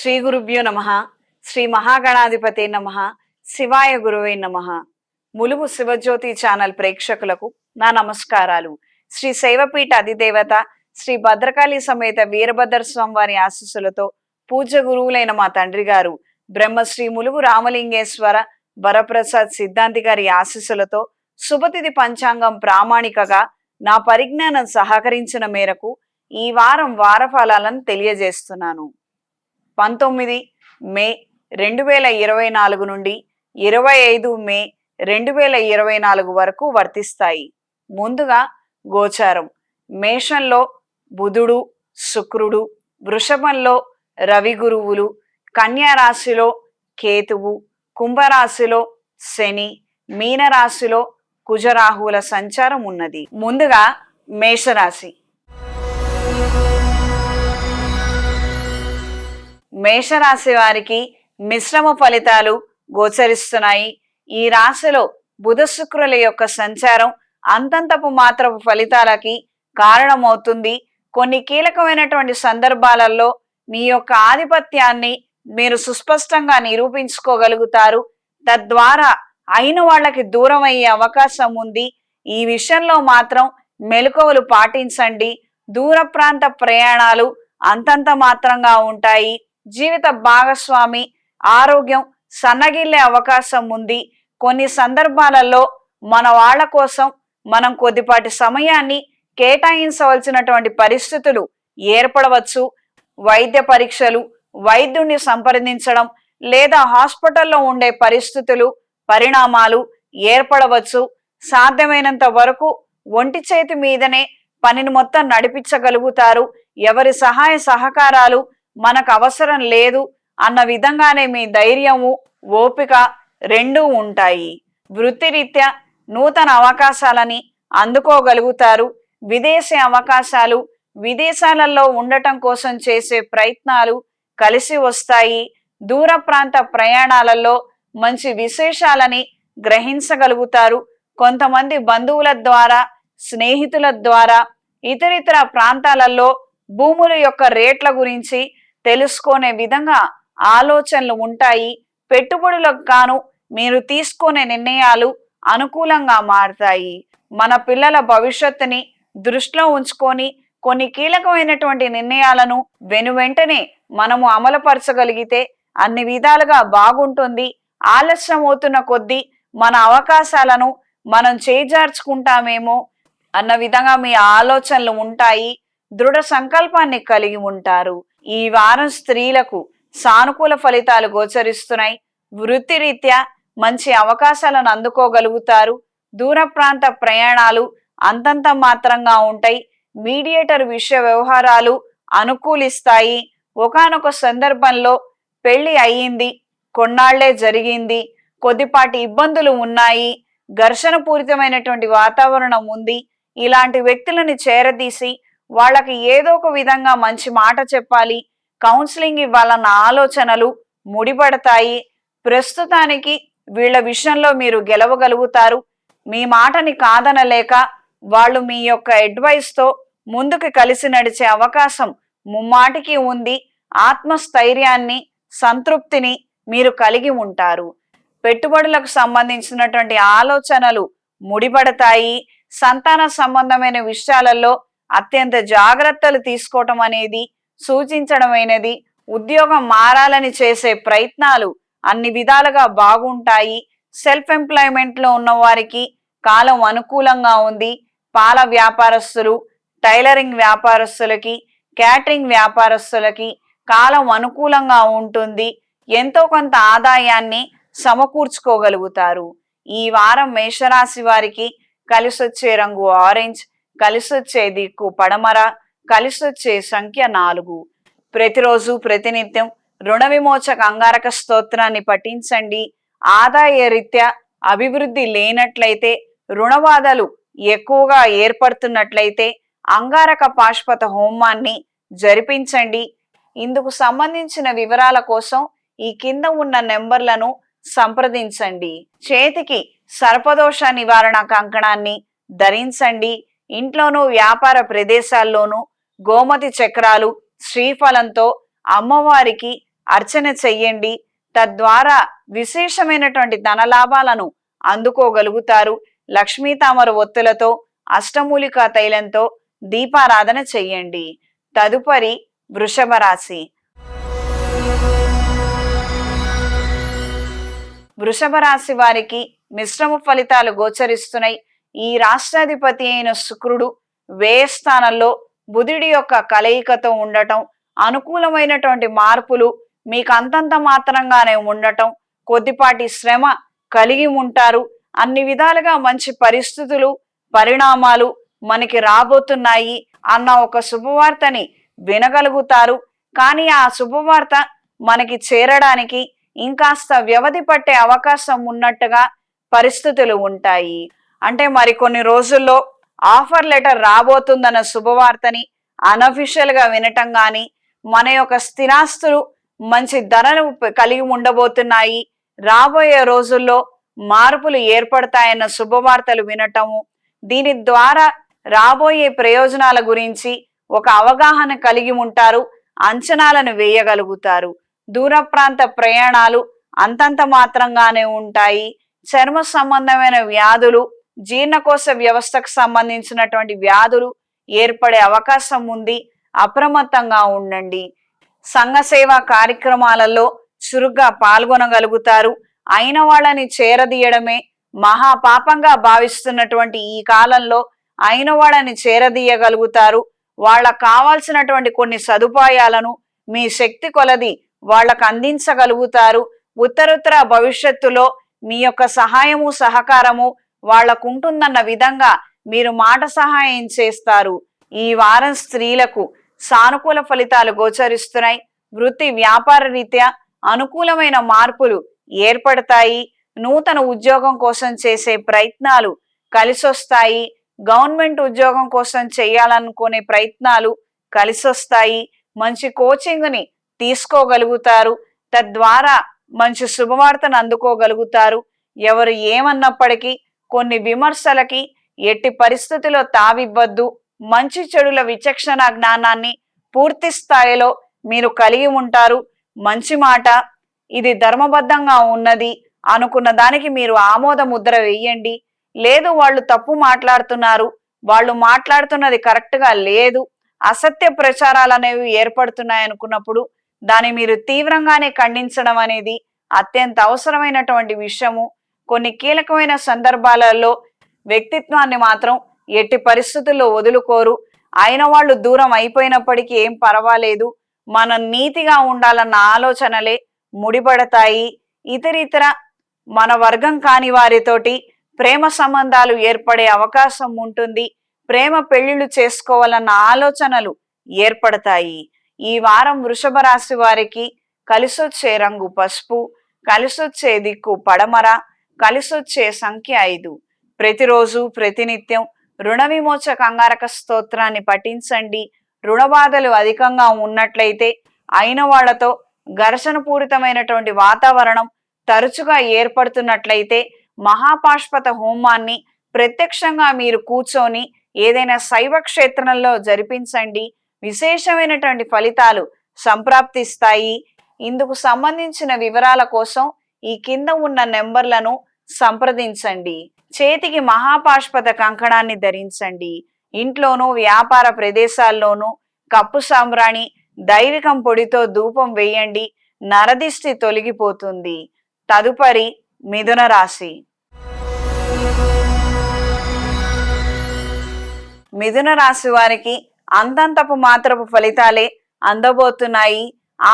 శ్రీ గురుభ్యో నమః. శ్రీ మహాగణాధిపతే నమః. శివాయ గురువే నమః. ములుగు శివజ్యోతి ఛానల్ ప్రేక్షకులకు నా నమస్కారాలు. శ్రీ శైవపీఠ అధిదేవత శ్రీ భద్రకాళి సమేత వీరభద్ర స్వామి వారి ఆశీస్సులతో పూజ్య గురువులైన మా తండ్రి గారు బ్రహ్మశ్రీ ములుగు రామలింగేశ్వర వరప్రసాద్ సిద్ధాంతి గారి ఆశీస్సులతో శుభతిథి పంచాంగం ప్రామాణికగా నా పరిజ్ఞానం సహకరించిన మేరకు ఈ వారం వారఫలాలను తెలియజేస్తున్నాను. 19 మే 2024 నుండి 25 మే 2024 వరకు వర్తిస్తాయి. ముందుగా గోచారం. మేషంలో బుధుడు, శుక్రుడు, వృషభంలో రవి గురువులు, కన్యా రాశిలో కేతువు, కుంభరాశిలో శని, మీనరాశిలో కుజరాహువుల సంచారం ఉన్నది. ముందుగా మేషరాశి. మేషరాశి వారికి మిశ్రమ ఫలితాలు గోచరిస్తున్నాయి. ఈ రాశిలో బుధ శుక్రుల యొక్క సంచారం అంతంతపు మాత్రపు ఫలితాలకి కారణమవుతుంది. కొన్ని కీలకమైనటువంటి సందర్భాలలో మీ యొక్క ఆధిపత్యాన్ని మీరు సుస్పష్టంగా నిరూపించుకోగలుగుతారు. తద్వారా అయిన వాళ్ళకి దూరం అయ్యే అవకాశం ఉంది. ఈ విషయంలో మాత్రం మెలకువలు పాటించండి. దూర ప్రాంత ప్రయాణాలు అంతంత మాత్రంగా ఉంటాయి. జీవిత భాగస్వామి ఆరోగ్యం సన్నగిల్లే అవకాశం ఉంది. కొన్ని సందర్భాలలో మన వాళ్ళ కోసం మనం కొద్దిపాటి సమయాన్ని కేటాయించవలసినటువంటి పరిస్థితులు ఏర్పడవచ్చు. వైద్య పరీక్షలు, వైద్యుడిని సంప్రదించడం లేదా హాస్పిటల్లో ఉండే పరిస్థితులు, పరిణామాలు ఏర్పడవచ్చు. సాధ్యమైనంత వరకు ఒంటి చేతి మీదనే పనిని మొత్తం నడిపించగలుగుతారు. ఎవరి సహాయ సహకారాలు మనకు అవసరం లేదు అన్న విధంగానే మీ ధైర్యము, ఓపిక రెండూ ఉంటాయి. వృత్తిరీత్యా నూతన అవకాశాలని అందుకోగలుగుతారు. విదేశీ అవకాశాలు, విదేశాలలో ఉండటం కోసం చేసే ప్రయత్నాలు కలిసి వస్తాయి. దూర ప్రాంత ప్రయాణాలలో మంచి విశేషాలని గ్రహించగలుగుతారు. కొంతమంది బంధువుల ద్వారా, స్నేహితుల ద్వారా ఇతరితర ప్రాంతాలలో భూముల యొక్క రేట్ల గురించి తెలుసుకునే విధంగా ఆలోచనలు ఉంటాయి. పెట్టుబడులకు గాను మీరు తీసుకునే నిర్ణయాలు అనుకూలంగా మారతాయి. మన పిల్లల భవిష్యత్తుని దృష్టిలో ఉంచుకొని కొన్ని కీలకమైనటువంటి నిర్ణయాలను వెనువెంటనే మనము అమలుపరచగలిగితే అన్ని విధాలుగా బాగుంటుంది. ఆలస్యం అవుతున్న కొద్దీ మన అవకాశాలను మనం చేజార్చుకుంటామేమో అన్న విధంగా మీ ఆలోచనలు ఉంటాయి. దృఢ సంకల్పాన్ని కలిగి ఉంటారు. ఈ వారం స్త్రీలకు సానుకూల ఫలితాలు గోచరిస్తున్నాయి. వృత్తిరీత్యా మంచి అవకాశాలను అందుకోగలుగుతారు. దూర ప్రాంత ప్రయాణాలు అంతంత మాత్రంగా ఉంటాయి. మీడియేటర్ విషయ వ్యవహారాలు అనుకూలిస్తాయి. ఒకానొక సందర్భంలో పెళ్లి అయ్యింది, కొన్నాళ్లే జరిగింది, కొద్దిపాటి ఇబ్బందులు ఉన్నాయి, ఘర్షణ పూరితమైనటువంటి వాతావరణం ఉంది. ఇలాంటి వ్యక్తులను చేరదీసి వాళ్ళకి ఏదో ఒక విధంగా మంచి మాట చెప్పాలి, కౌన్సిలింగ్ ఇవ్వాలన్న ఆలోచనలు ముడిపడతాయి. ప్రస్తుతానికి వీళ్ళ విషయంలో మీరు గెలవగలుగుతారు. మీ మాటని కాదనలేక వాళ్ళు మీ యొక్క అడ్వైస్తో ముందుకు కలిసి నడిచే అవకాశం ముమ్మాటికి ఉంది. ఆత్మస్థైర్యాన్ని, సంతృప్తిని మీరు కలిగి ఉంటారు. పెట్టుబడులకు సంబంధించినటువంటి ఆలోచనలు ముడిపడతాయి. సంతాన సంబంధమైన విషయాలలో అత్యంత జాగ్రత్తలు తీసుకోవటం అనేది సూచించడమైనది. ఉద్యోగం మారాలని చేసే ప్రయత్నాలు అన్ని విధాలుగా బాగుంటాయి. సెల్ఫ్ ఎంప్లాయ్మెంట్ లో ఉన్న వారికి కాలం అనుకూలంగా ఉంది. పాల వ్యాపారస్తులు, టైలరింగ్ వ్యాపారస్తులకి, క్యాటరింగ్ వ్యాపారస్తులకి కాలం అనుకూలంగా ఉంటుంది. ఎంతో కొంత ఆదాయాన్ని సమకూర్చుకోగలుగుతారు. ఈ వారం మేషరాశి వారికి కలిసొచ్చే రంగు ఆరెంజ్, కలిసొచ్చే దిక్కు పడమర, కలిసొచ్చే సంఖ్య 4. ప్రతిరోజు ప్రతినిత్యం రుణ విమోచక అంగారక స్తోత్రాన్ని పఠించండి. ఆదాయ రీత్యా అభివృద్ధి లేనట్లయితే, రుణబాధలు ఎక్కువగా ఏర్పడుతున్నట్లయితే అంగారక పాశుపత హోమాన్ని జరిపించండి. ఇందుకు సంబంధించిన వివరాల కోసం ఈ కింద ఉన్న నెంబర్లను సంప్రదించండి. చేతికి సర్పదోష నివారణ కంకణాన్ని ధరించండి. ఇంట్లోనూ వ్యాపార ప్రదేశాల్లోనూ గోమతి చక్రాలు, శ్రీఫలంతో అమ్మవారికి అర్చన చెయ్యండి. తద్వారా విశేషమైనటువంటి ధనలాభాలను అందుకోగలుగుతారు. లక్ష్మీ తామర ఒత్తులతో అష్టమూలికా తైలంతో దీపారాధన చెయ్యండి. తదుపరి వృషభ రాశి. వృషభ రాశి వారికి మిశ్రమ ఫలితాలు గోచరిస్తున్నాయి. ఈ రాష్ట్రాధిపతి అయిన శుక్రుడు వ్యయ స్థానంలో బుధుడి యొక్క కలయికతో ఉండటం, అనుకూలమైనటువంటి మార్పులు మీకు అంతంత మాత్రంగానే ఉండటం, కొద్దిపాటి శ్రమ కలిగి ఉంటారు. అన్ని విధాలుగా మంచి పరిస్థితులు పరిణామాలు మనకి రాబోతున్నాయి అన్న ఒక శుభవార్తని వినగలుగుతారు. కానీ ఆ శుభవార్త మనకి చేరడానికి ఇంకాస్త వ్యవధి పట్టే అవకాశం ఉన్నట్టుగా పరిస్థితులు ఉంటాయి. అంటే మరికొన్ని రోజుల్లో ఆఫర్ లెటర్ రాబోతుందన్న శుభవార్తని అనఫిషియల్ గా వినటం గాని, మన యొక్క స్థిరాస్తులు మంచి ధరను కలిగి ఉండబోతున్నాయి, రాబోయే రోజుల్లో మార్పులు ఏర్పడతాయన్న శుభవార్తలు వినటము, దీని ద్వారా రాబోయే ప్రయోజనాల గురించి ఒక అవగాహన కలిగి ఉంటారు, అంచనాలను వేయగలుగుతారు. దూర ప్రాంత ప్రయాణాలు అంతంత మాత్రంగానే ఉంటాయి. చర్మ సంబంధమైన వ్యాధులు, జీర్ణకోశ వ్యవస్థకు సంబంధించినటువంటి వ్యాధులు ఏర్పడే అవకాశం ఉంది. అప్రమత్తంగా ఉండండి. సంఘ సేవా కార్యక్రమాలలో చురుగ్గా పాల్గొనగలుగుతారు. అయిన వాళ్ళని చేరదీయడమే మహాపాపంగా భావిస్తున్నటువంటి ఈ కాలంలో అయిన వాళ్ళని చేరదీయగలుగుతారు. వాళ్ళకు కావాల్సినటువంటి కొన్ని సదుపాయాలను మీ శక్తి కొలది వాళ్ళకు అందించగలుగుతారు. ఉత్తరోత్తర భవిష్యత్తులో మీ యొక్క సహాయము సహకారము వాళ్ళకుంటుందన్న విధంగా మీరు మాట సహాయం చేస్తారు. ఈ వారం స్త్రీలకు సానుకూల ఫలితాలు గోచరిస్తున్నాయి. వృత్తి వ్యాపార రీత్యా అనుకూలమైన మార్పులు ఏర్పడతాయి. నూతన ఉద్యోగం కోసం చేసే ప్రయత్నాలు కలిసొస్తాయి. గవర్నమెంట్ ఉద్యోగం కోసం చేయాలనుకునే ప్రయత్నాలు కలిసొస్తాయి. మంచి కోచింగ్ ని తీసుకోగలుగుతారు. తద్వారా మంచి శుభవార్తను అందుకోగలుగుతారు. ఎవరు ఏమన్నప్పటికీ కొన్ని విమర్శలకి ఎట్టి పరిస్థితిలో తావివ్వద్దు. మంచి చెడుల విచక్షణ జ్ఞానాన్ని పూర్తి స్థాయిలో మీరు కలిగి ఉంటారు. మంచి మాట, ఇది ధర్మబద్ధంగా ఉన్నది అనుకున్న దానికి మీరు ఆమోద ముద్ర వేయండి. లేదు వాళ్ళు తప్పు మాట్లాడుతున్నారు, వాళ్ళు మాట్లాడుతున్నది కరెక్ట్ గా లేదు, అసత్య ప్రచారాలు అనేవి ఏర్పడుతున్నాయి అనుకున్నప్పుడు దాన్ని మీరు తీవ్రంగానే ఖండించడం అనేది అత్యంత అవసరమైనటువంటి విషయము. కొన్ని కీలకమైన సందర్భాలలో వ్యక్తిత్వాన్ని మాత్రం ఎట్టి పరిస్థితుల్లో వదులుకోరు. అయిన వాళ్ళు దూరం అయిపోయినప్పటికీ ఏం పర్వాలేదు, మనం నీతిగా ఉండాలన్న ఆలోచనలే ముడిపడతాయి. ఇతరితర మన వర్గం కాని వారితోటి ప్రేమ సంబంధాలు ఏర్పడే అవకాశం ఉంటుంది. ప్రేమ పెళ్లిళ్ళు చేసుకోవాలన్న ఆలోచనలు ఏర్పడతాయి. ఈ వారం వృషభ రాశి వారికి కలిసొచ్చే రంగు పసుపు, కలిసొచ్చే దిక్కు పడమర, కలిసొచ్చే సంఖ్య 5. ప్రతిరోజు ప్రతినిత్యం రుణ విమోచక అంగారక స్తోత్రాన్ని పఠించండి. రుణ బాధలు అధికంగా ఉన్నట్లయితే అయిన వాళ్లతో ఘర్షణ పూరితమైనటువంటి వాతావరణం తరచుగా ఏర్పడుతున్నట్లయితే మహాపాష్పత హోమాన్ని ప్రత్యక్షంగా మీరు కూర్చొని ఏదైనా శైవ క్షేత్రంలో జరిపించండి. విశేషమైనటువంటి ఫలితాలు సంప్రాప్తిస్తాయి. ఇందుకు సంబంధించిన వివరాల కోసం ఈ కింద ఉన్న నెంబర్లను సంప్రదించండి. చేతికి మహాపాష్పత కంకణాన్ని ధరించండి. ఇంట్లోనూ వ్యాపార ప్రదేశాల్లోనూ కప్పు సాంబ్రాణి దైవికం పొడితో ధూపం వేయండి. నరదిష్టి తొలగిపోతుంది. తదుపరి మిథున రాశి. మిథున రాశి వారికి అంతంతపు మాత్రపు ఫలితాలే అందబోతున్నాయి.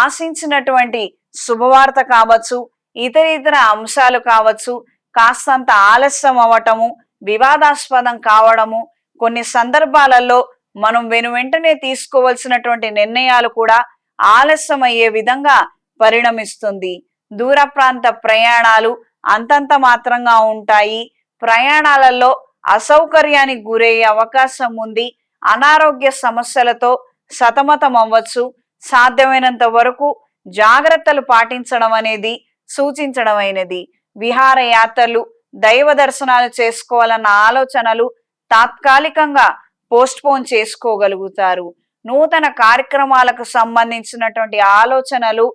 ఆశించినటువంటి శుభవార్త కావచ్చు, ఇతర అంశాలు కావచ్చు, కాస్తంత ఆలస్యం అవ్వటము, వివాదాస్పదం కావడము, కొన్ని సందర్భాలలో మనం వెంటనే తీసుకోవాల్సినటువంటి నిర్ణయాలు కూడా ఆలస్యం అయ్యే విధంగా పరిణమిస్తుంది. దూర ప్రాంత ప్రయాణాలు అంతంత మాత్రంగా ఉంటాయి. ప్రయాణాలలో అసౌకర్యానికి గురయ్యే అవకాశం ఉంది. అనారోగ్య సమస్యలతో సతమతం అవ్వచ్చు. సాధ్యమైనంత వరకు జాగ్రత్తలు పాటించడం అనేది సూచించడమైనది. విహారయాత్రలు, దైవ దర్శనాలు చేసుకోవాలన్న ఆలోచనలు తాత్కాలికంగా పోస్ట్పోన్ చేసుకోగలుగుతారు. నూతన కార్యక్రమాలకు సంబంధించినటువంటి ఆలోచనలు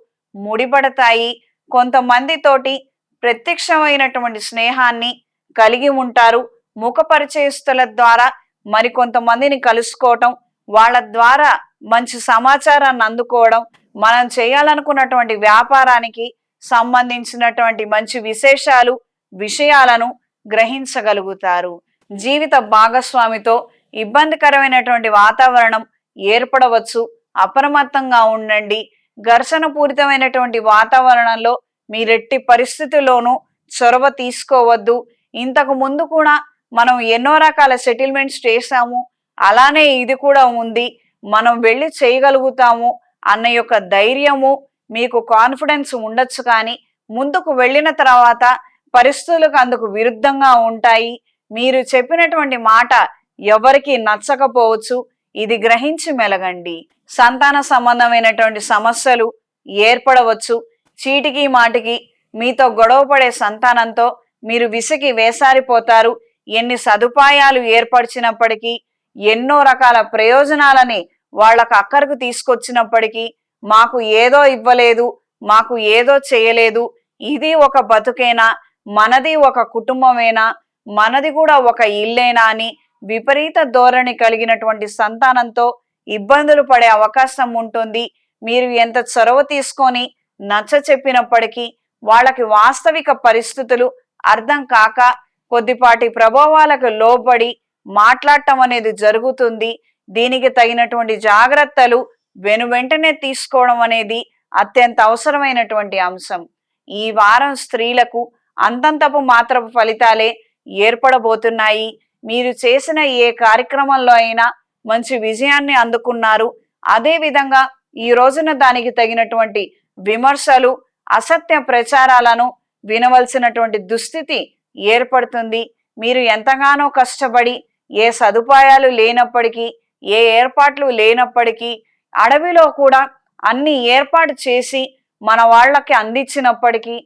ముడిపడతాయి. కొంతమందితోటి ప్రత్యక్షమైనటువంటి స్నేహాన్ని కలిగి ఉంటారు. ముఖ పరిచయస్తుల ద్వారా మరికొంతమందిని కలుసుకోవటం, వాళ్ళ ద్వారా మంచి సమాచారాన్ని అందుకోవడం, మనం చేయాలనుకున్నటువంటి వ్యాపారానికి సంబంధించినటువంటి మంచి విషయాలను గ్రహించగలుగుతారు. జీవిత భాగస్వామితో ఇబ్బందికరమైనటువంటి వాతావరణం ఏర్పడవచ్చు. అప్రమత్తంగా ఉండండి. ఘర్షణ పూరితమైనటువంటి వాతావరణంలో మీరెట్టి పరిస్థితుల్లోనూ చొరవ తీసుకోవద్దు. ఇంతకు ముందు కూడా మనం ఎన్నో రకాల సెటిల్మెంట్స్ చేశాము, అలానే ఇది కూడా ఉంది, మనం వెళ్ళి చేయగలుగుతాము అన్న యొక్క ధైర్యము మీకు కాన్ఫిడెన్స్ ఉండొచ్చు. కానీ ముందుకు వెళ్ళిన తర్వాత పరిస్థితులకు అందుకు విరుద్ధంగా ఉంటాయి. మీరు చెప్పినటువంటి మాట ఎవరికి నచ్చకపోవచ్చు. ఇది గ్రహించి మెలగండి. సంతాన సంబంధమైనటువంటి సమస్యలు ఏర్పడవచ్చు. చీటికి మాటికి మీతో గొడవ పడే సంతానంతో మీరు విసిగి వేసారిపోతారు. ఎన్ని సదుపాయాలు ఏర్పరిచినప్పటికీ, ఎన్నో రకాల ప్రయోజనాలని వాళ్ళకు అక్కరకు తీసుకొచ్చినప్పటికీ మాకు ఏదో ఇవ్వలేదు, మాకు ఏదో చేయలేదు, ఇది ఒక బతుకేనా, మనది ఒక కుటుంబమేనా, మనది కూడా ఒక ఇల్లేనా అని విపరీత ధోరణి కలిగినటువంటి సంతానంతో ఇబ్బందులు పడే అవకాశం ఉంటుంది. మీరు ఎంత చొరవ తీసుకొని నచ్చ చెప్పినప్పటికీ వాళ్ళకి వాస్తవిక పరిస్థితులు అర్థం కాక కొద్దిపాటి ప్రభావాలకు లోబడి మాట్లాడటం అనేది జరుగుతుంది. దీనికి తగినటువంటి జాగ్రత్తలు వెనువెంటనే తీసుకోవడం అనేది అత్యంత అవసరమైనటువంటి అంశం. ఈ వారం స్త్రీలకు అంతంతపు మాత్రపు ఫలితాలే ఏర్పడబోతున్నాయి. మీరు చేసిన ఏ కార్యక్రమంలో అయినా మంచి విజయాన్ని అందుకున్నారు. అదే విధంగా ఈ రోజున దానికి తగినటువంటి విమర్శలు, అసత్య ప్రచారాలను వినవలసినటువంటి దుస్థితి ఏర్పడుతుంది. మీరు ఎంతగానో కష్టపడి ఏ సదుపాయాలు లేనప్పటికీ, ఏ ఏర్పాట్లు లేనప్పటికీ, అడవిలో కూడా అన్ని ఏర్పాటు చేసి మన వాళ్ళకి అందించినప్పటికీ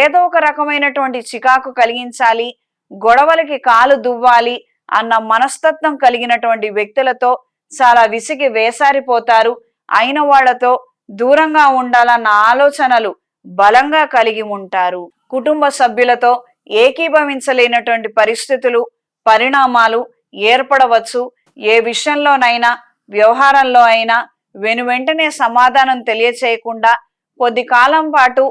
ఏదో ఒక రకమైనటువంటి చికాకు కలిగించాలి, గొడవలకి కాలు దువ్వాలి అన్న మనస్తత్వం కలిగినటువంటి వ్యక్తులతో చాలా విసిగి వేసారిపోతారు. అయిన వాళ్లతో దూరంగా ఉండాలన్న ఆలోచనలు బలంగా కలిగి ఉంటారు. కుటుంబ సభ్యులతో ఏకీభవించలేనటువంటి పరిస్థితులు, పరిణామాలు ఏర్పడవచ్చు. ఏ విషయంలోనైనా, వ్యవహారంలో అయినా వెనువెంటనే సమాధానం తెలియచేయకుండా కొద్ది కాలం పాటు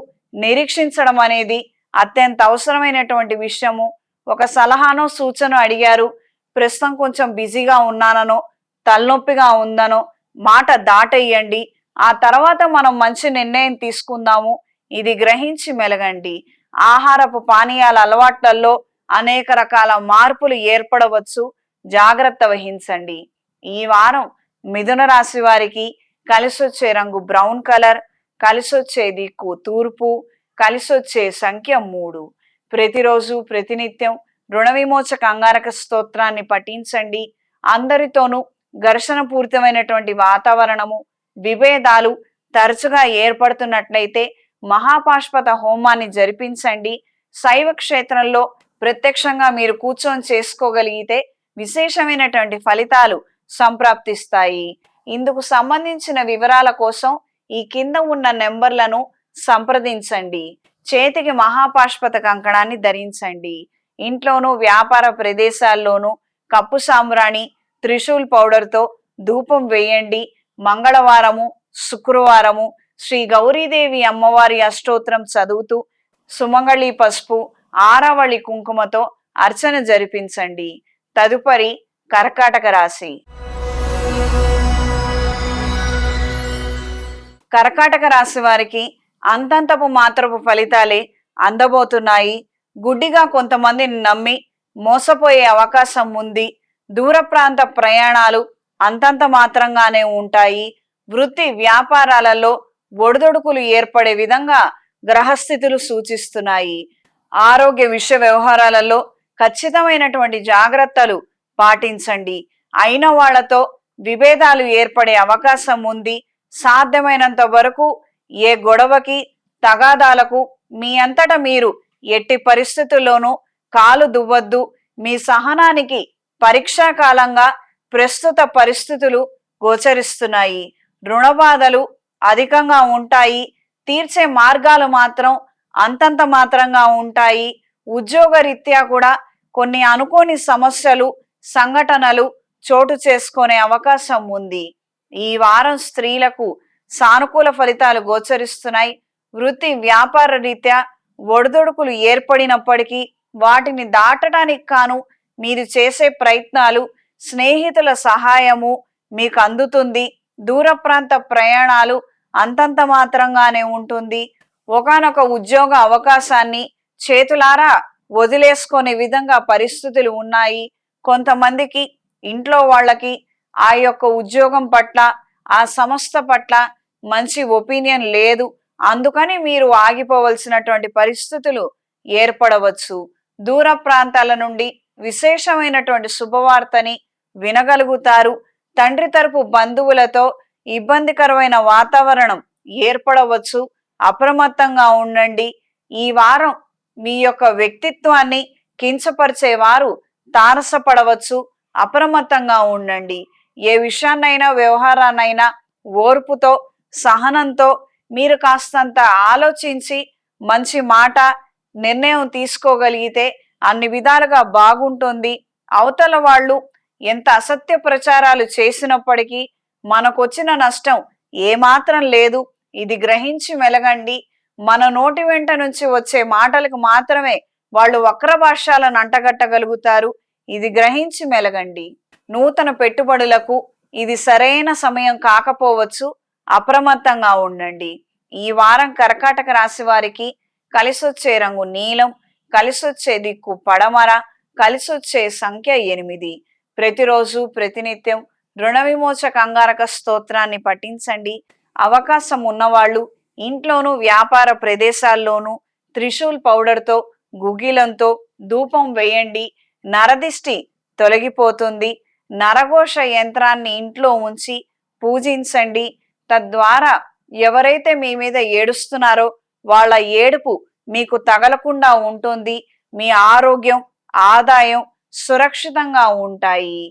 నిరీక్షించడం అనేది అత్యంత అవసరమైనటువంటి విషయము. ఒక సలహానో సూచన అడిగారు, ప్రస్తుతం కొంచెం బిజీగా ఉన్నాననో, తలనొప్పిగా ఉందనో మాట దాటేయండి. ఆ తర్వాత మనం మంచి నిర్ణయం తీసుకుందాము. ఇది గ్రహించి మెలగండి. ఆహారపు పానీయాల అలవాట్లలో అనేక రకాల మార్పులు ఏర్పడవచ్చు. జాగ్రత్త వహించండి. ఈ వారం మిథున రాశి వారికి కలిసొచ్చే రంగు బ్రౌన్ కలర్, కలిసొచ్చే దిక్కు తూర్పు, కలిసొచ్చే సంఖ్య 3. ప్రతిరోజు ప్రతినిత్యం రుణ విమోచక అంగారక స్తోత్రాన్ని పఠించండి. అందరితోనూ ఘర్షణ పూరితమైనటువంటి వాతావరణము, విభేదాలు తరచుగా ఏర్పడుతున్నట్లయితే మహాపాష్పత హోమాన్ని జరిపించండి. శైవ క్షేత్రంలో ప్రత్యక్షంగా మీరు కూర్చొని చేసుకోగలిగితే విశేషమైనటువంటి ఫలితాలు సంప్రాప్తిస్తాయి. ఇందుకు సంబంధించిన వివరాల కోసం ఈ కింద ఉన్న నెంబర్లను సంప్రదించండి. చేతికి మహాపాష్పత కంకణాన్ని ధరించండి. ఇంట్లోనూ వ్యాపార ప్రదేశాల్లోనూ కప్పు సాంబ్రాణి, త్రిశూల్ పౌడర్తో ధూపం వేయండి. మంగళవారము, శుక్రవారము శ్రీ గౌరీదేవి అమ్మవారి అష్టోత్తరం చదువుతూ సుమంగళి పసుపు, ఆరావళి కుంకుమతో అర్చన జరిపించండి. తదుపరి కర్కాటక రాశి. కర్కాటక రాశి వారికి అంతంతపు మాత్రపు ఫలితాలే అందబోతున్నాయి. గుడ్డిగా కొంతమందిని నమ్మి మోసపోయే అవకాశం ఉంది. దూర ప్రాంత ప్రయాణాలు అంతంత మాత్రంగానే ఉంటాయి. వృత్తి వ్యాపారాలలో ఒడిదొడుకులు ఏర్పడే విధంగా గ్రహస్థితులు సూచిస్తున్నాయి. ఆరోగ్య విషయ వ్యవహారాలలో ఖచ్చితమైనటువంటి జాగ్రత్తలు పాటించండి. అయిన వాళ్లతో విభేదాలు ఏర్పడే అవకాశం ఉంది. సాధ్యమైనంత వరకు ఏ గొడవకి, తగాదాలకు మీ అంతటా మీరు ఎట్టి పరిస్థితుల్లోనూ కాలు దువ్వద్దు. మీ సహనానికి పరీక్షాకాలంగా ప్రస్తుత పరిస్థితులు గోచరిస్తున్నాయి. రుణ బాధలు అధికంగా ఉంటాయి. తీర్చే మార్గాలు మాత్రం అంతంత మాత్రంగా ఉంటాయి. ఉద్యోగరీత్యా కూడా కొన్ని అనుకోని సమస్యలు, సంఘటనలు చోటు చేసుకునే అవకాశం ఉంది. ఈ వారం స్త్రీలకు సానుకూల ఫలితాలు గోచరిస్తున్నాయి. వృత్తి వ్యాపార రీత్యా ఒడిదుడుకులు ఏర్పడినప్పటికీ వాటిని దాటడానికి కాను మీరు చేసే ప్రయత్నాలు, స్నేహితుల సహాయము మీకు అందుతుంది. దూర ప్రాంత ప్రయాణాలు అంతంత మాత్రంగానే ఉంటుంది. ఒకానొక ఉద్యోగ అవకాశాన్ని చేతులారా వదిలేసుకునే విధంగా పరిస్థితులు ఉన్నాయి. కొంతమందికి ఇంట్లో వాళ్ళకి ఆ యొక్క ఉద్యోగం పట్ల, ఆ సంస్థ పట్ల మంచి ఒపీనియన్ లేదు. అందుకని మీరు ఆగిపోవలసినటువంటి పరిస్థితులు ఏర్పడవచ్చు. దూర ప్రాంతాల నుండి విశేషమైనటువంటి శుభవార్తని వినగలుగుతారు. తండ్రి తరపు బంధువులతో ఇబ్బందికరమైన వాతావరణం ఏర్పడవచ్చు. అప్రమత్తంగా ఉండండి. ఈ వారం మీ యొక్క వ్యక్తిత్వాన్ని కించపరిచేవారు తారసపడవచ్చు. అప్రమత్తంగా ఉండండి. ఏ విషయాన్నైనా, వ్యవహారాన్నైనా ఓర్పుతో, సహనంతో మీరు కాస్తంత ఆలోచించి మంచి మాట, నిర్ణయం తీసుకోగలిగితే అన్ని విధాలుగా బాగుంటుంది. అవతల వాళ్ళు ఎంత అసత్య ప్రచారాలు చేసినప్పటికీ మనకొచ్చిన నష్టం ఏమాత్రం లేదు. ఇది గ్రహించి మెలగండి. మన నోటి వెంట నుంచి వచ్చే మాటలకు మాత్రమే వాళ్ళు వక్ర భాష్యాలను అంటగట్టగలుగుతారు. ఇది గ్రహించి మెలగండి. నూతన పెట్టుబడులకు ఇది సరైన సమయం కాకపోవచ్చు. అప్రమత్తంగా ఉండండి. ఈ వారం కర్కాటక రాశి వారికి కలిసొచ్చే రంగు నీలం, కలిసొచ్చే దిక్కు పడమర, కలిసొచ్చే సంఖ్య 8. ప్రతిరోజు ప్రతినిత్యం రుణ విమోచక అంగారక స్తోత్రాన్ని పఠించండి. అవకాశం ఉన్నవాళ్ళు ఇంట్లోనూ వ్యాపార ప్రదేశాల్లోనూ త్రిశూల్ పౌడర్తో, గుగ్గిలంతో ధూపం వేయండి. నరదిష్టి తొలగిపోతుంది. నరఘోష యంత్రాన్ని ఇంట్లో ఉంచి పూజించండి. తద్వారా ఎవరైతే మీ మీద ఏడుస్తున్నారో వాళ్ళ ఏడుపు మీకు తగలకుండా ఉంటుంది. మీ ఆరోగ్యం, ఆదాయం సురక్షితంగా ఉంటాయి.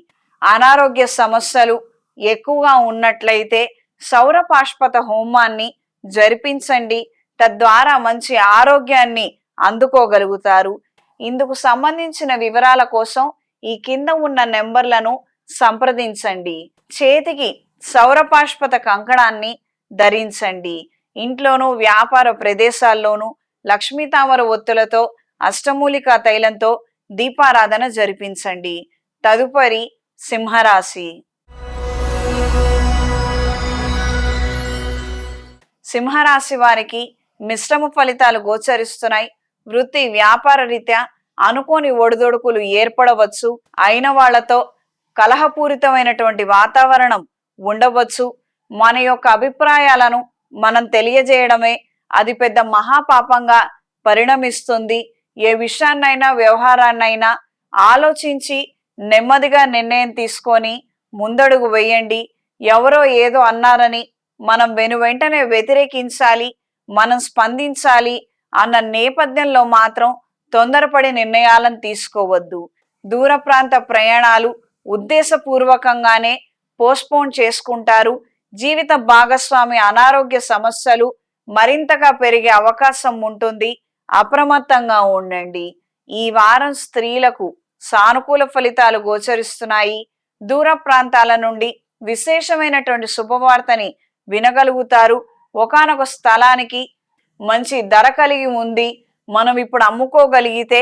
అనారోగ్య సమస్యలు ఎక్కువగా ఉన్నట్లయితే సౌర పాష్పత హోమాన్ని జరిపించండి. తద్వారా మంచి ఆరోగ్యాన్ని అందుకోగలుగుతారు. ఇందుకు సంబంధించిన వివరాల కోసం ఈ కింద ఉన్న నెంబర్లను సంప్రదించండి. చేతికి సౌర పాష్పత కంకణాన్ని ధరించండి. ఇంట్లోనూ వ్యాపార ప్రదేశాల్లోనూ లక్ష్మీ తామర ఒత్తులతో, అష్టమూలికా తైలంతో దీపారాధన జరిపించండి. తదుపరి సింహరాశి. సింహరాశి వారికి మిశ్రమ ఫలితాలు గోచరిస్తున్నాయి. వృత్తి వ్యాపార రీత్యా అనుకోని ఒడిదొడుకులు ఏర్పడవచ్చు. అయిన వాళ్లతో కలహపూరితమైనటువంటి వాతావరణం ఉండవచ్చు. మన యొక్క అభిప్రాయాలను మనం తెలియజేయడమే అది పెద్ద మహాపాపంగా పరిణమిస్తుంది. ఏ విషయాన్నైనా, వ్యవహారాన్నైనా ఆలోచించి నెమ్మదిగా నిర్ణయం తీసుకొని ముందడుగు వేయండి. ఎవరో ఏదో అన్నారని మనం వెనువెంటనే వ్యతిరేకించాలి, మనం స్పందించాలి అన్న నేపథ్యంలో మాత్రం తొందరపడి నిర్ణయాలను తీసుకోవద్దు. దూర ప్రాంత ప్రయాణాలు ఉద్దేశపూర్వకంగానే పోస్ట్పోన్ చేసుకుంటారు. జీవిత భాగస్వామి అనారోగ్య సమస్యలు మరింతగా పెరిగే అవకాశం ఉంటుంది. అప్రమత్తంగా ఉండండి. ఈ వారం స్త్రీలకు సానుకూల ఫలితాలు గోచరిస్తున్నాయి. దూర ప్రాంతాల నుండి విశేషమైనటువంటి శుభవార్తని వినగలుగుతారు. ఒకానొక స్థలానికి మంచి ధర కలిగి ఉంది, మనం ఇప్పుడు అమ్ముకోగలిగితే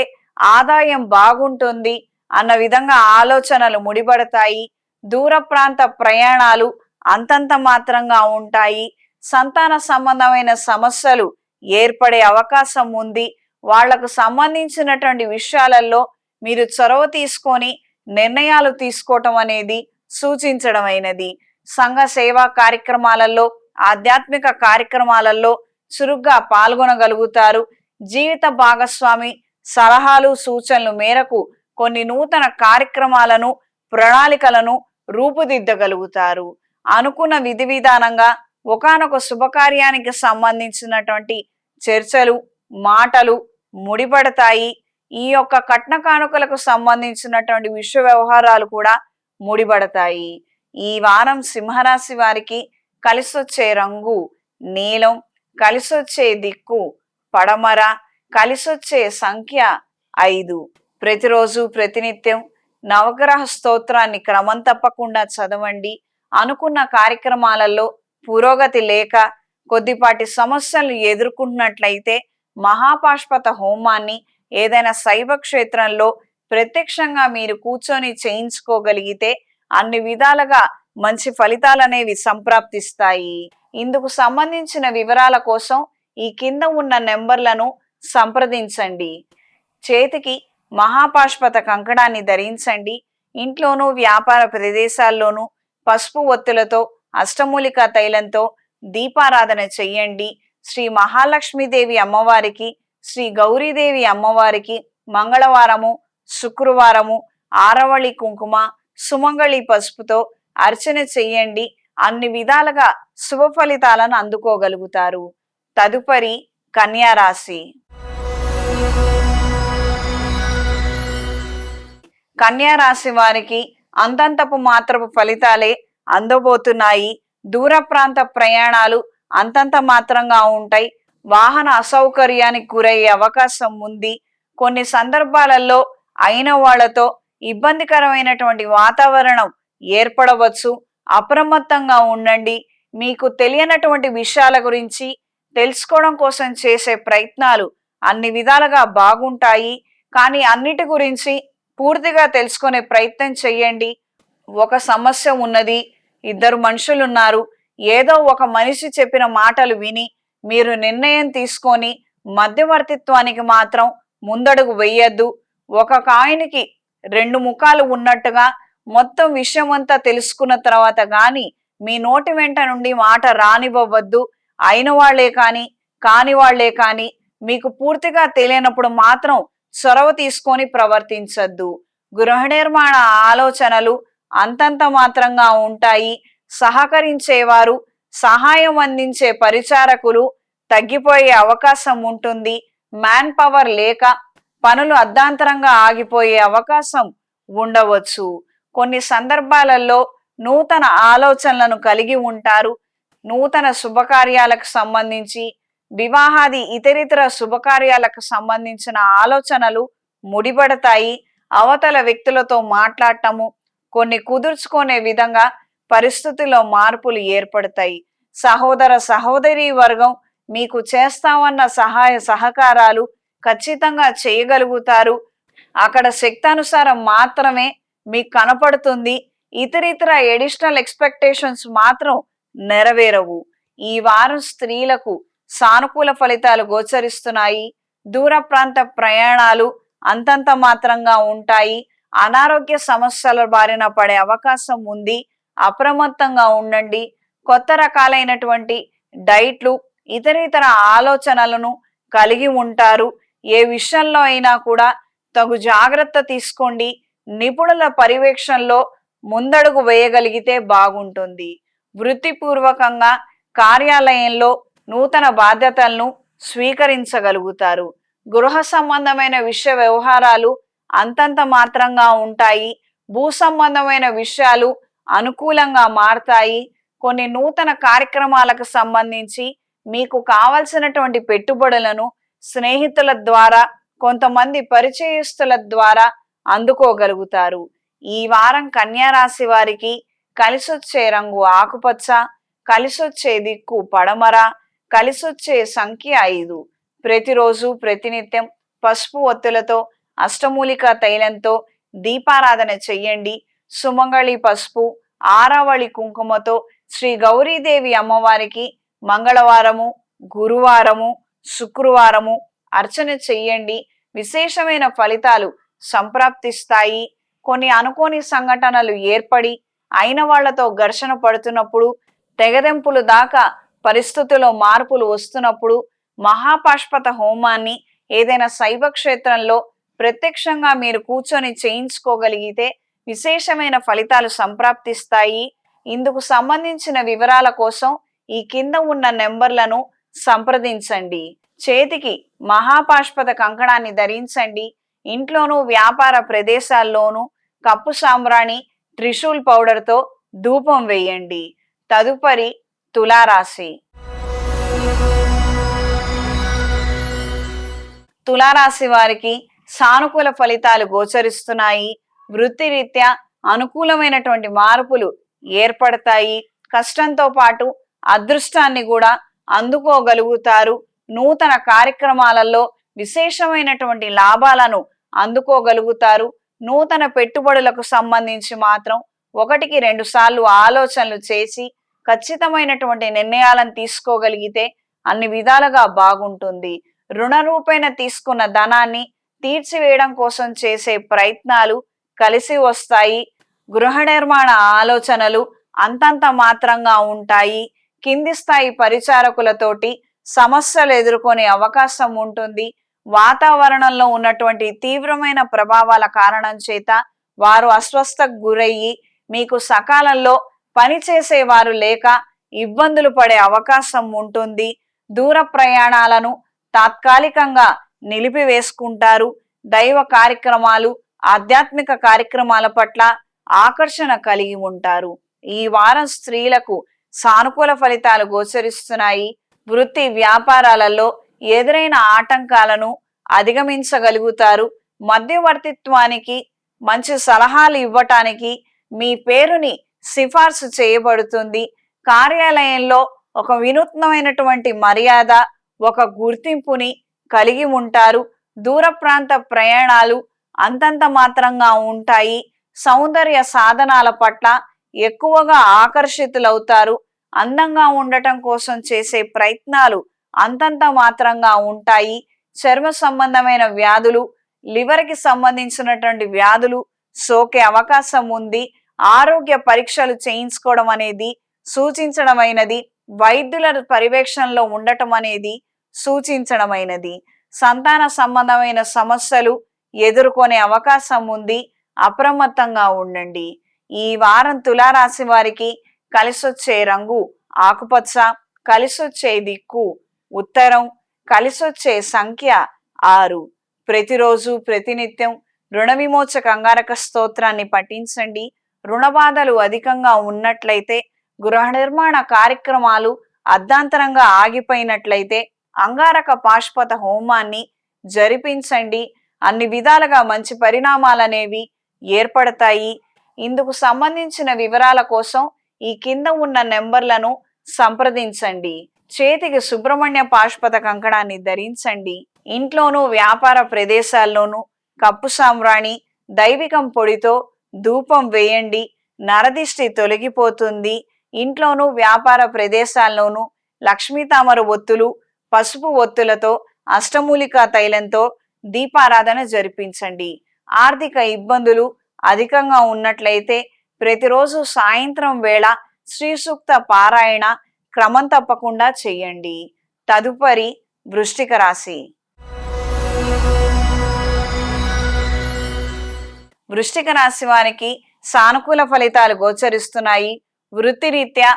ఆదాయం బాగుంటుంది అన్న విధంగా ఆలోచనలు ముడిపడతాయి. దూర ప్రాంత ప్రయాణాలు అంతంత మాత్రంగా ఉంటాయి. సంతాన సంబంధమైన సమస్యలు ఏర్పడే అవకాశం ఉంది. వాళ్లకు సంబంధించినటువంటి విషయాలలో మీరు చొరవ తీసుకొని నిర్ణయాలు తీసుకోవటం అనేది సూచించడమైనది. సంఘ సేవా కార్యక్రమాలలో, ఆధ్యాత్మిక కార్యక్రమాలలో చురుగ్గా పాల్గొనగలుగుతారు. జీవిత భాగస్వామి సలహాలు, సూచనలు మేరకు కొన్ని నూతన కార్యక్రమాలను, ప్రణాళికలను రూపుదిద్దగలుగుతారు. అనుకున్న విధి విధానంగా ఒకానొక శుభకార్యానికి సంబంధించినటువంటి చర్చలు, మాటలు ముడిపడతాయి. ఈ యొక్క కట్న కానుకలకు సంబంధించినటువంటి విశ్వ వ్యవహారాలు కూడా ముడిపడతాయి. ఈ వారం సింహరాశి వారికి కలిసొచ్చే రంగు నీలం, కలిసొచ్చే దిక్కు పడమర, కలిసొచ్చే సంఖ్య 5. ప్రతిరోజు ప్రతినిత్యం నవగ్రహ స్తోత్రాన్ని క్రమం తప్పకుండా చదవండి. అనుకున్న కార్యక్రమాలలో పురోగతి లేక కొద్దిపాటి సమస్యలు ఎదుర్కొంటున్నట్లయితే మహాపాష్పత హోమాన్ని ఏదైనా శైవ క్షేత్రంలో ప్రత్యక్షంగా మీరు కూర్చొని చేయించుకోగలిగితే అన్ని విధాలుగా మంచి ఫలితాలనేవి సంప్రాప్తిస్తాయి. ఇందుకు సంబంధించిన వివరాల కోసం ఈ కింద ఉన్న నెంబర్లను సంప్రదించండి. చేతికి మహాపాష్పత కంకణాన్ని ధరించండి. ఇంట్లోనూ వ్యాపార ప్రదేశాల్లోనూ పసుపు ఒత్తులతో అష్టమూలిక తైలంతో దీపారాధన చెయ్యండి. శ్రీ మహాలక్ష్మీదేవి అమ్మవారికి, శ్రీ గౌరీదేవి అమ్మవారికి మంగళవారము, శుక్రవారము ఆరవళి కుంకుమ, సుమంగళి పసుపుతో అర్చన చెయ్యండి. అన్ని విధాలుగా శుభ ఫలితాలను అందుకోగలుగుతారు. తదుపరి కన్యా రాశి. కన్యా రాశి వారికి అంతంతపు మాత్రపు ఫలితాలే అందబోతున్నాయి. దూర ప్రాంత ప్రయాణాలు అంతంత మాత్రంగా ఉంటాయి. వాహన అసౌకర్యానికి గురయ్యే అవకాశం ఉంది. కొన్ని సందర్భాలలో అయిన వాళ్లతో ఇబ్బందికరమైనటువంటి వాతావరణం ఏర్పడవచ్చు. అప్రమత్తంగా ఉండండి. మీకు తెలియనటువంటి విషయాల గురించి తెలుసుకోవడం కోసం చేసే ప్రయత్నాలు అన్ని విధాలుగా బాగుంటాయి. కానీ అన్నిటి గురించి పూర్తిగా తెలుసుకునే ప్రయత్నం చెయ్యండి. ఒక సమస్య ఉన్నది, ఇద్దరు మనుషులున్నారు. ఏదో ఒక మనిషి చెప్పిన మాటలు విని మీరు నిర్ణయం తీసుకొని మధ్యవర్తిత్వానికి మాత్రం ముందడుగు వెయ్యొద్దు. ఒక కాయిన్కి 2 ముఖాలు ఉన్నట్టుగా మొత్తం విషయం అంతా తెలుసుకున్న తర్వాత గాని మీ నోటి వెంట నుండి మాట రానివ్వవద్దు. అయిన వాళ్లే కాని కాని వాళ్లే కాని మీకు పూర్తిగా తెలియనప్పుడు మాత్రం చొరవ తీసుకొని ప్రవర్తించద్దు. గృహ నిర్మాణ ఆలోచనలు అంతంత మాత్రంగా ఉంటాయి. సహకరించేవారు, సహాయం అందించే పరిచారకులు తగ్గిపోయే అవకాశం ఉంటుంది. మ్యాన్ పవర్ లేక పనులు అర్ధాంతరంగా ఆగిపోయే అవకాశం ఉండవచ్చు. కొన్ని సందర్భాలలో నూతన ఆలోచనలను కలిగి ఉంటారు. నూతన శుభకార్యాలకు సంబంధించి, వివాహాది ఇతరితర శుభకార్యాలకు సంబంధించిన ఆలోచనలు ముడిపడతాయి. అవతల వ్యక్తులతో మాట్లాడటము, కొన్ని కుదుర్చుకునే విధంగా పరిస్థితుల్లో మార్పులు ఏర్పడతాయి. సహోదర సహోదరీ వర్గం మీకు చేస్తామన్న సహాయ సహకారాలు ఖచ్చితంగా చేయగలుగుతారు. అక్కడ శక్తానుసారం మాత్రమే మీకు కనపడుతుంది. ఇతరితర ఎడిషనల్ ఎక్స్పెక్టేషన్స్ మాత్రం నెరవేరవు. ఈ వారం స్త్రీలకు సానుకూల ఫలితాలు గోచరిస్తున్నాయి. దూర ప్రాంత ప్రయాణాలు అంతంత మాత్రంగా ఉంటాయి. అనారోగ్య సమస్యల బారిన పడే అవకాశం ఉంది. అప్రమత్తంగా ఉండండి. కొత్త రకాలైనటువంటి డైట్లు, ఇతరితర ఆలోచనలను కలిగి ఉంటారు. ఏ విషయంలో అయినా కూడా తగు జాగ్రత్త తీసుకోండి. నిపుణుల పర్యవేక్షణలో ముందడుగు వేయగలిగితే బాగుంటుంది. వృత్తిపూర్వకంగా కార్యాలయంలో నూతన బాధ్యతలను స్వీకరించగలుగుతారు. గృహ సంబంధమైన విషయ వ్యవహారాలు అంతంత మాత్రంగా ఉంటాయి. భూ సంబంధమైన విషయాలు అనుకూలంగా మారతాయి. కొన్ని నూతన కార్యక్రమాలకు సంబంధించి మీకు కావలసినటువంటి పెట్టుబడులను స్నేహితుల ద్వారా, కొంతమంది పరిచయస్తుల ద్వారా అందుకోగలుగుతారు. ఈ వారం కన్యా రాశి వారికి కలిసొచ్చే రంగు ఆకుపచ్చ, కలిసొచ్చే దిక్కు పడమర, కలిసొచ్చే సంఖ్య 5. ప్రతిరోజు ప్రతినిత్యం పసుపు ఒత్తులతో అష్టమూలిక తైలంతో దీపారాధన చెయ్యండి. సుమంగళి పసుపు, ఆరావళి కుంకుమతో శ్రీ గౌరీదేవి అమ్మవారికి మంగళవారము, గురువారము, శుక్రవారము అర్చన చెయ్యండి. విశేషమైన ఫలితాలు సంప్రాప్తిస్తాయి. కొన్ని అనుకోని సంఘటనలు ఏర్పడి అయిన వాళ్లతో ఘర్షణ పడుతున్నప్పుడు, తెగదెంపులు దాకా పరిస్థితుల్లో మార్పులు వస్తున్నప్పుడు మహాపాష్పత హోమాన్ని ఏదైనా శైవ క్షేత్రంలో ప్రత్యక్షంగా మీరు కూర్చొని చేయించుకోగలిగితే విశేషమైన ఫలితాలు సంప్రాప్తిస్తాయి. ఇందుకు సంబంధించిన వివరాల కోసం ఈ కింద ఉన్న నెంబర్లను సంప్రదించండి. చేతికి మహాపాష్పత కంకణాన్ని ధరించండి. ఇంట్లోనూ వ్యాపార ప్రదేశాల్లోనూ కప్పు సాంబ్రాణి, త్రిశూల్ పౌడర్తో ధూపం వేయండి. తదుపరి తులారాశి. తులారాశి వారికి సానుకూల ఫలితాలు గోచరిస్తున్నాయి. వృత్తిరీత్యా అనుకూలమైనటువంటి మార్పులు ఏర్పడతాయి. కష్టంతో పాటు అదృష్టాన్ని కూడా అందుకోగలుగుతారు. నూతన కార్యక్రమాలలో విశేషమైనటువంటి లాభాలను అందుకోగలుగుతారు. నూతన పెట్టుబడులకు సంబంధించి మాత్రం 1-2 సార్లు ఆలోచనలు చేసి ఖచ్చితమైనటువంటి నిర్ణయాలను తీసుకోగలిగితే అన్ని విధాలుగా బాగుంటుంది. రుణ రూపేణ తీసుకున్న ధనాన్ని తీర్చివేయడం కోసం చేసే ప్రయత్నాలు కలిసి వస్తాయి. గృహ నిర్మాణ ఆలోచనలు అంతంత మాత్రంగా ఉంటాయి. కింది స్థాయి పరిచారకులతోటి సమస్యలు ఎదుర్కొనే అవకాశం ఉంటుంది. వాతావరణంలో ఉన్నటువంటి తీవ్రమైన ప్రభావాల కారణం చేత వారు అస్వస్థకు గురయ్యి మీకు సకాలంలో పనిచేసేవారు లేక ఇబ్బందులు పడే అవకాశం ఉంటుంది. దూర ప్రయాణాలను తాత్కాలికంగా నిలిపివేసుకుంటారు. దైవ కార్యక్రమాలు, ఆధ్యాత్మిక కార్యక్రమాల పట్ల ఆకర్షణ కలిగి ఉంటారు. ఈ వారం స్త్రీలకు సానుకూల ఫలితాలు గోచరిస్తున్నాయి. వృత్తి వ్యాపారాలలో ఎదురైన ఆటంకాలను అధిగమించగలుగుతారు. మధ్యవర్తిత్వానికి మంచి సలహాలు ఇవ్వటానికి మీ పేరుని సిఫార్సు చేయబడుతుంది. కార్యాలయంలో ఒక వినూత్నమైనటువంటి మర్యాద, ఒక గుర్తింపుని కలిగి ఉంటారు. దూర ప్రాంత ప్రయాణాలు అంతంత మాత్రంగా ఉంటాయి. సౌందర్య సాధనాల పట్ల ఎక్కువగా ఆకర్షితులవుతారు. అందంగా ఉండటం కోసం చేసే ప్రయత్నాలు అంతంత మాత్రంగా ఉంటాయి. చర్మ సంబంధమైన వ్యాధులు, లివర్కి సంబంధించినటువంటి వ్యాధులు సోకే అవకాశం ఉంది. ఆరోగ్య పరీక్షలు చేయించుకోవడం అనేది సూచించడమైనది. వైద్యుల పర్యవేక్షణలో ఉండటం అనేది సూచించడమైనది. సంతాన సంబంధమైన సమస్యలు ఎదుర్కొనే అవకాశం ఉంది. అప్రమత్తంగా ఉండండి. ఈ వారం తులారాశి వారికి కలిసొచ్చే రంగు ఆకుపచ్చ, కలిసొచ్చే దిక్కు ఉత్తరం, కలిసొచ్చే సంఖ్య 6. ప్రతిరోజు ప్రతినిత్యం రుణ విమోచక అంగారక స్తోత్రాన్ని పఠించండి. రుణ బాధలు అధికంగా ఉన్నట్లయితే, గృహ నిర్మాణ కార్యక్రమాలు అర్ధాంతరంగా ఆగిపోయినట్లయితే అంగారక పాశుపత హోమాన్ని జరిపించండి. అన్ని విధాలుగా మంచి పరిణామాలనేవి ఏర్పడతాయి. ఇందుకు సంబంధించిన వివరాల కోసం ఈ కింద ఉన్న నెంబర్లను సంప్రదించండి. చేతికి సుబ్రహ్మణ్య పాశుపత కంకణాన్ని ధరించండి. ఇంట్లోనూ వ్యాపార ప్రదేశాల్లోనూ కప్పు సాంబ్రాణి దైవికం పొడితో ధూపం వేయండి. నరదిష్టి తొలగిపోతుంది. ఇంట్లోనూ వ్యాపార ప్రదేశాల్లోనూ లక్ష్మీ తామర ఒత్తులు, పసుపు ఒత్తులతో అష్టమూలికా తైలంతో దీపారాధన జరిపించండి. ఆర్థిక ఇబ్బందులు అధికంగా ఉన్నట్లయితే ప్రతిరోజు సాయంత్రం వేళ శ్రీ సూక్త పారాయణ క్రమం తప్పకుండా చేయండి. తదుపరి వృశ్చిక రాశి. వృశ్చిక రాశి వారికి సానుకూల ఫలితాలు గోచరిస్తున్నాయి. వృత్తిరీత్యా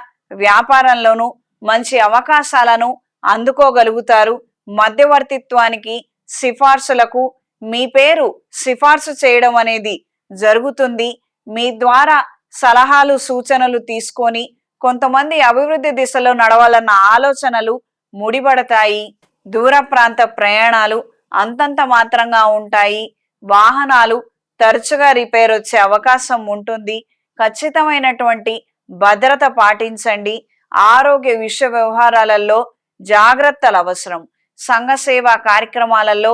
వ్యాపారంలోనూ మంచి అవకాశాలను అందుకోగలుగుతారు. మధ్యవర్తిత్వానికి, సిఫార్సులకు మీ పేరు సిఫార్సు చేయడం అనేది జరుగుతుంది. మీ ద్వారా సలహాలు, సూచనలు తీసుకొని కొంతమంది అభివృద్ధి దిశలో నడవాలన్న ఆలోచనలు ముడిపడతాయి. దూర ప్రాంత ప్రయాణాలు అంతంత మాత్రంగా ఉంటాయి. వాహనాలు తరచుగా రిపేర్ వచ్చే అవకాశం ఉంటుంది. ఖచ్చితమైనటువంటి భద్రత పాటించండి. ఆరోగ్య విషయ వ్యవహారాలలో జాగ్రత్తలు అవసరం. సంఘ సేవా కార్యక్రమాలలో,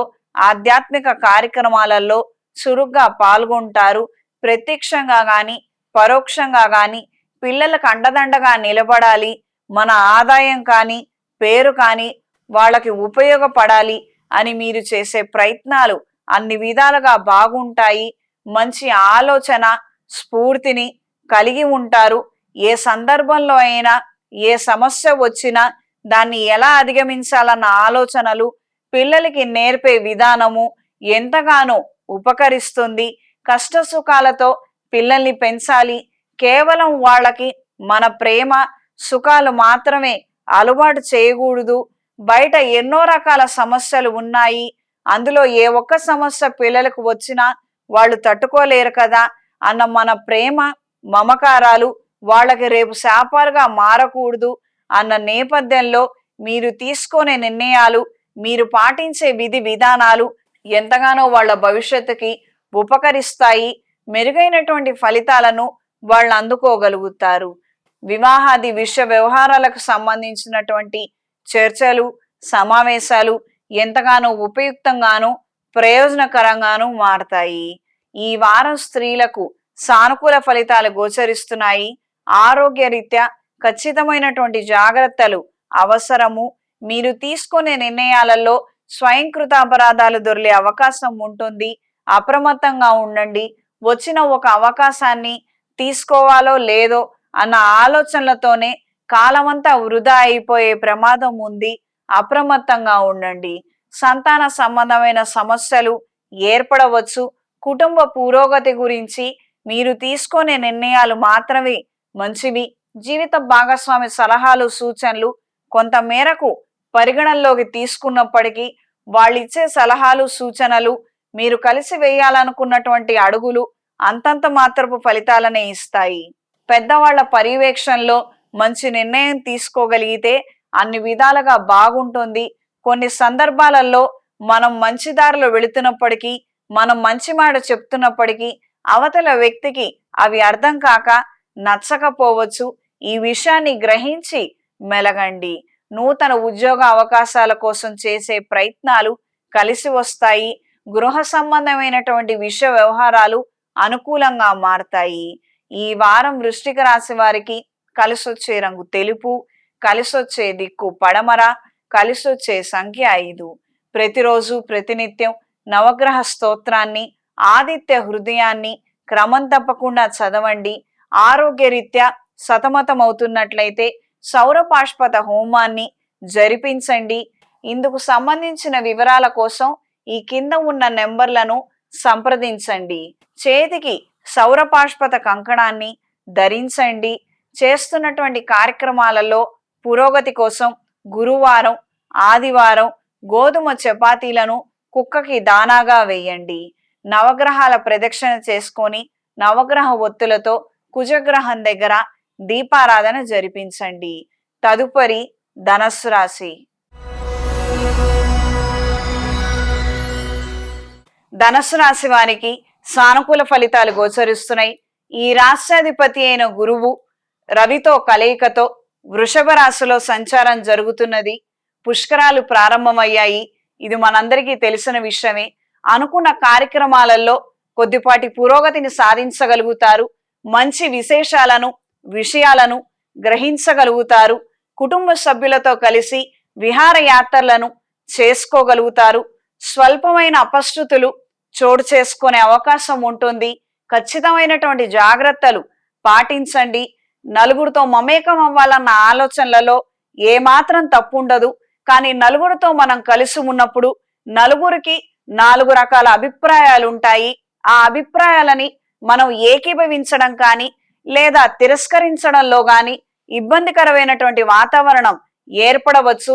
ఆధ్యాత్మిక కార్యక్రమాలలో చురుగ్గా పాల్గొంటారు. ప్రత్యక్షంగా గాని పరోక్షంగా గాని పిల్లలకు అండదండగా నిలబడాలి. మన ఆదాయం కానీ పేరు కానీ వాళ్ళకి ఉపయోగపడాలి అని మీరు చేసే ప్రయత్నాలు అన్ని విధాలుగా బాగుంటాయి. మంచి ఆలోచన, స్ఫూర్తిని కలిగి ఉంటారు. ఏ సందర్భంలో అయినా, ఏ సమస్య వచ్చినా దాన్ని ఎలా అధిగమించాలన్న ఆలోచనలు పిల్లలకి నేర్పే విధానము ఎంతగానో ఉపకరిస్తుంది. కష్ట సుఖాలతో పిల్లల్ని పెంచాలి. కేవలం వాళ్ళకి మన ప్రేమ సుఖాలు మాత్రమే అలవాటు చేయకూడదు. బయట ఎన్నో రకాల సమస్యలు ఉన్నాయి. అందులో ఏ ఒక్క సమస్య పిల్లలకు వచ్చినా వాళ్ళు తట్టుకోలేరు కదా అన్న మన ప్రేమ, మమకారాలు వాళ్ళకి రేపు శాపాలుగా మారకూడదు అన్న నేపథ్యంలో మీరు తీసుకునే నిర్ణయాలు మీరు పాటించే విధి విధానాలు ఎంతగానో వాళ్ళ భవిష్యత్తుకి ఉపకరిస్తాయి. మెరుగైనటువంటి ఫలితాలను వాళ్ళు అందుకోగలుగుతారు. వివాహాది విషయ వ్యవహారాలకు సంబంధించినటువంటి చర్చలు, సమావేశాలు ఎంతగానో ఉపయుక్తంగాను ప్రయోజనకరంగాను మారతాయి. ఈ వారం స్త్రీలకు సానుకూల ఫలితాలు గోచరిస్తున్నాయి. ఆరోగ్యరీత్యా ఖచ్చితమైనటువంటి జాగ్రత్తలు అవసరము. మీరు తీసుకునే నిర్ణయాలలో స్వయంకృత అపరాధాలు దొరికే అవకాశం ఉంటుంది. అప్రమత్తంగా ఉండండి. వచ్చిన ఒక అవకాశాన్ని తీసుకోవాలో లేదో అన్న ఆలోచనలతోనే కాలమంతా వృధా అయిపోయే ప్రమాదం ఉంది. అప్రమత్తంగా ఉండండి. సంతాన సంబంధమైన సమస్యలు ఏర్పడవచ్చు. కుటుంబ పురోగతి గురించి మీరు తీసుకునే నిర్ణయాలు మాత్రమే మంచివి. జీవిత భాగస్వామి సలహాలు, సూచనలు కొంత మేరకు పరిగణనలోకి తీసుకున్నప్పటికీ వాళ్ళిచ్చే సలహాలు, సూచనలు మీరు కలిసి వేయాలనుకున్నటువంటి అడుగులు అంతంత మాత్రపు ఫలితాలనే ఇస్తాయి. పెద్దవాళ్ల పర్యవేక్షణలో మంచి నిర్ణయం తీసుకోగలిగితే అన్ని విధాలుగా బాగుంటుంది. కొన్ని సందర్భాలలో మనం మంచి దారిలో వెళుతున్నప్పటికీ, మనం మంచి మాట చెప్తున్నప్పటికీ అవతల వ్యక్తికి అవి అర్థం కాక నచ్చకపోవచ్చు. ఈ విషయాన్ని గ్రహించి మెలగండి. నూతన ఉద్యోగ అవకాశాల కోసం చేసే ప్రయత్నాలు కలిసి వస్తాయి. గృహ సంబంధమైనటువంటి విషయ వ్యవహారాలు అనుకూలంగా మారతాయి. ఈ వారం వృశ్చిక రాశి వారికి కలిసొచ్చే రంగు తెలుపు, కలిసొచ్చే దిక్కు పడమర, కలిసొచ్చే సంఖ్య 5. ప్రతిరోజు ప్రతినిత్యం నవగ్రహ స్తోత్రాన్ని, ఆదిత్య హృదయాన్ని క్రమం తప్పకుండా చదవండి. ఆరోగ్యరీత్యా సతమతమవుతున్నట్లయితే సౌరపాష్పత హోమాన్ని జరిపించండి. ఇందుకు సంబంధించిన వివరాల కోసం ఈ కింద ఉన్న నెంబర్లను సంప్రదించండి. చేతికి సౌరపాష్పత కంకణాన్ని ధరించండి. చేస్తున్నటువంటి కార్యక్రమాలలో పురోగతి కోసం గురువారం, ఆదివారం గోధుమ చపాతీలను కుక్కకి దానాగా వేయండి. నవగ్రహాల ప్రదక్షిణ చేసుకొని నవగ్రహ ఒత్తులతో కుజగ్రహం దగ్గర దీపారాధన జరిపించండి. తదుపరి ధనస్సు రాశి. ధనస్సు రాశి వారికి సానుకూల ఫలితాలు గోచరిస్తున్నాయి. ఈ రాష్ట్రాధిపతి అయిన గురువు రవితో కలయికతో వృషభ రాశిలో సంచారం జరుగుతున్నది. పుష్కరాలు ప్రారంభమయ్యాయి. ఇది మనందరికీ తెలిసిన విషయమే. అనుకున్న కార్యక్రమాలలో కొద్దిపాటి పురోగతిని సాధించగలుగుతారు. మంచి విషయాలను గ్రహించగలుగుతారు. కుటుంబ సభ్యులతో కలిసి విహారయాత్రలను చేసుకోగలుగుతారు. స్వల్పమైన అపశృతులు చోటు చేసుకునే అవకాశం ఉంటుంది. ఖచ్చితమైనటువంటి జాగ్రత్తలు పాటించండి. నలుగురితో మమేకం అవ్వాలన్న ఆలోచనలలో ఏమాత్రం తప్పు ఉండదు. కానీ నలుగురితో మనం కలిసి ఉన్నప్పుడు నలుగురికి 4 రకాల అభిప్రాయాలు ఉంటాయి. ఆ అభిప్రాయాలని మనం ఏకీభవించడం కానీ లేదా తిరస్కరించడంలో కానీ ఇబ్బందికరమైనటువంటి వాతావరణం ఏర్పడవచ్చు.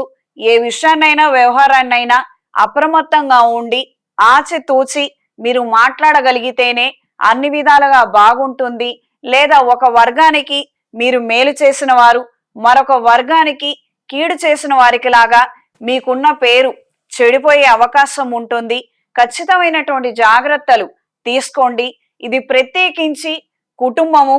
ఏ విషయాన్నైనా వ్యవహారాన్నైనా అప్రమత్తంగా ఉండి ఆచితూచి మీరు మాట్లాడగలిగితేనే అన్ని విధాలుగా బాగుంటుంది. లేదా ఒక వర్గానికి మీరు మేలు చేసిన వారు మరొక వర్గానికి కీడు చేసిన వారికి లాగా మీకున్న పేరు చెడిపోయే అవకాశం ఉంటుంది. ఖచ్చితమైనటువంటి జాగ్రత్తలు తీసుకోండి. ఇది ప్రత్యేకించి కుటుంబము,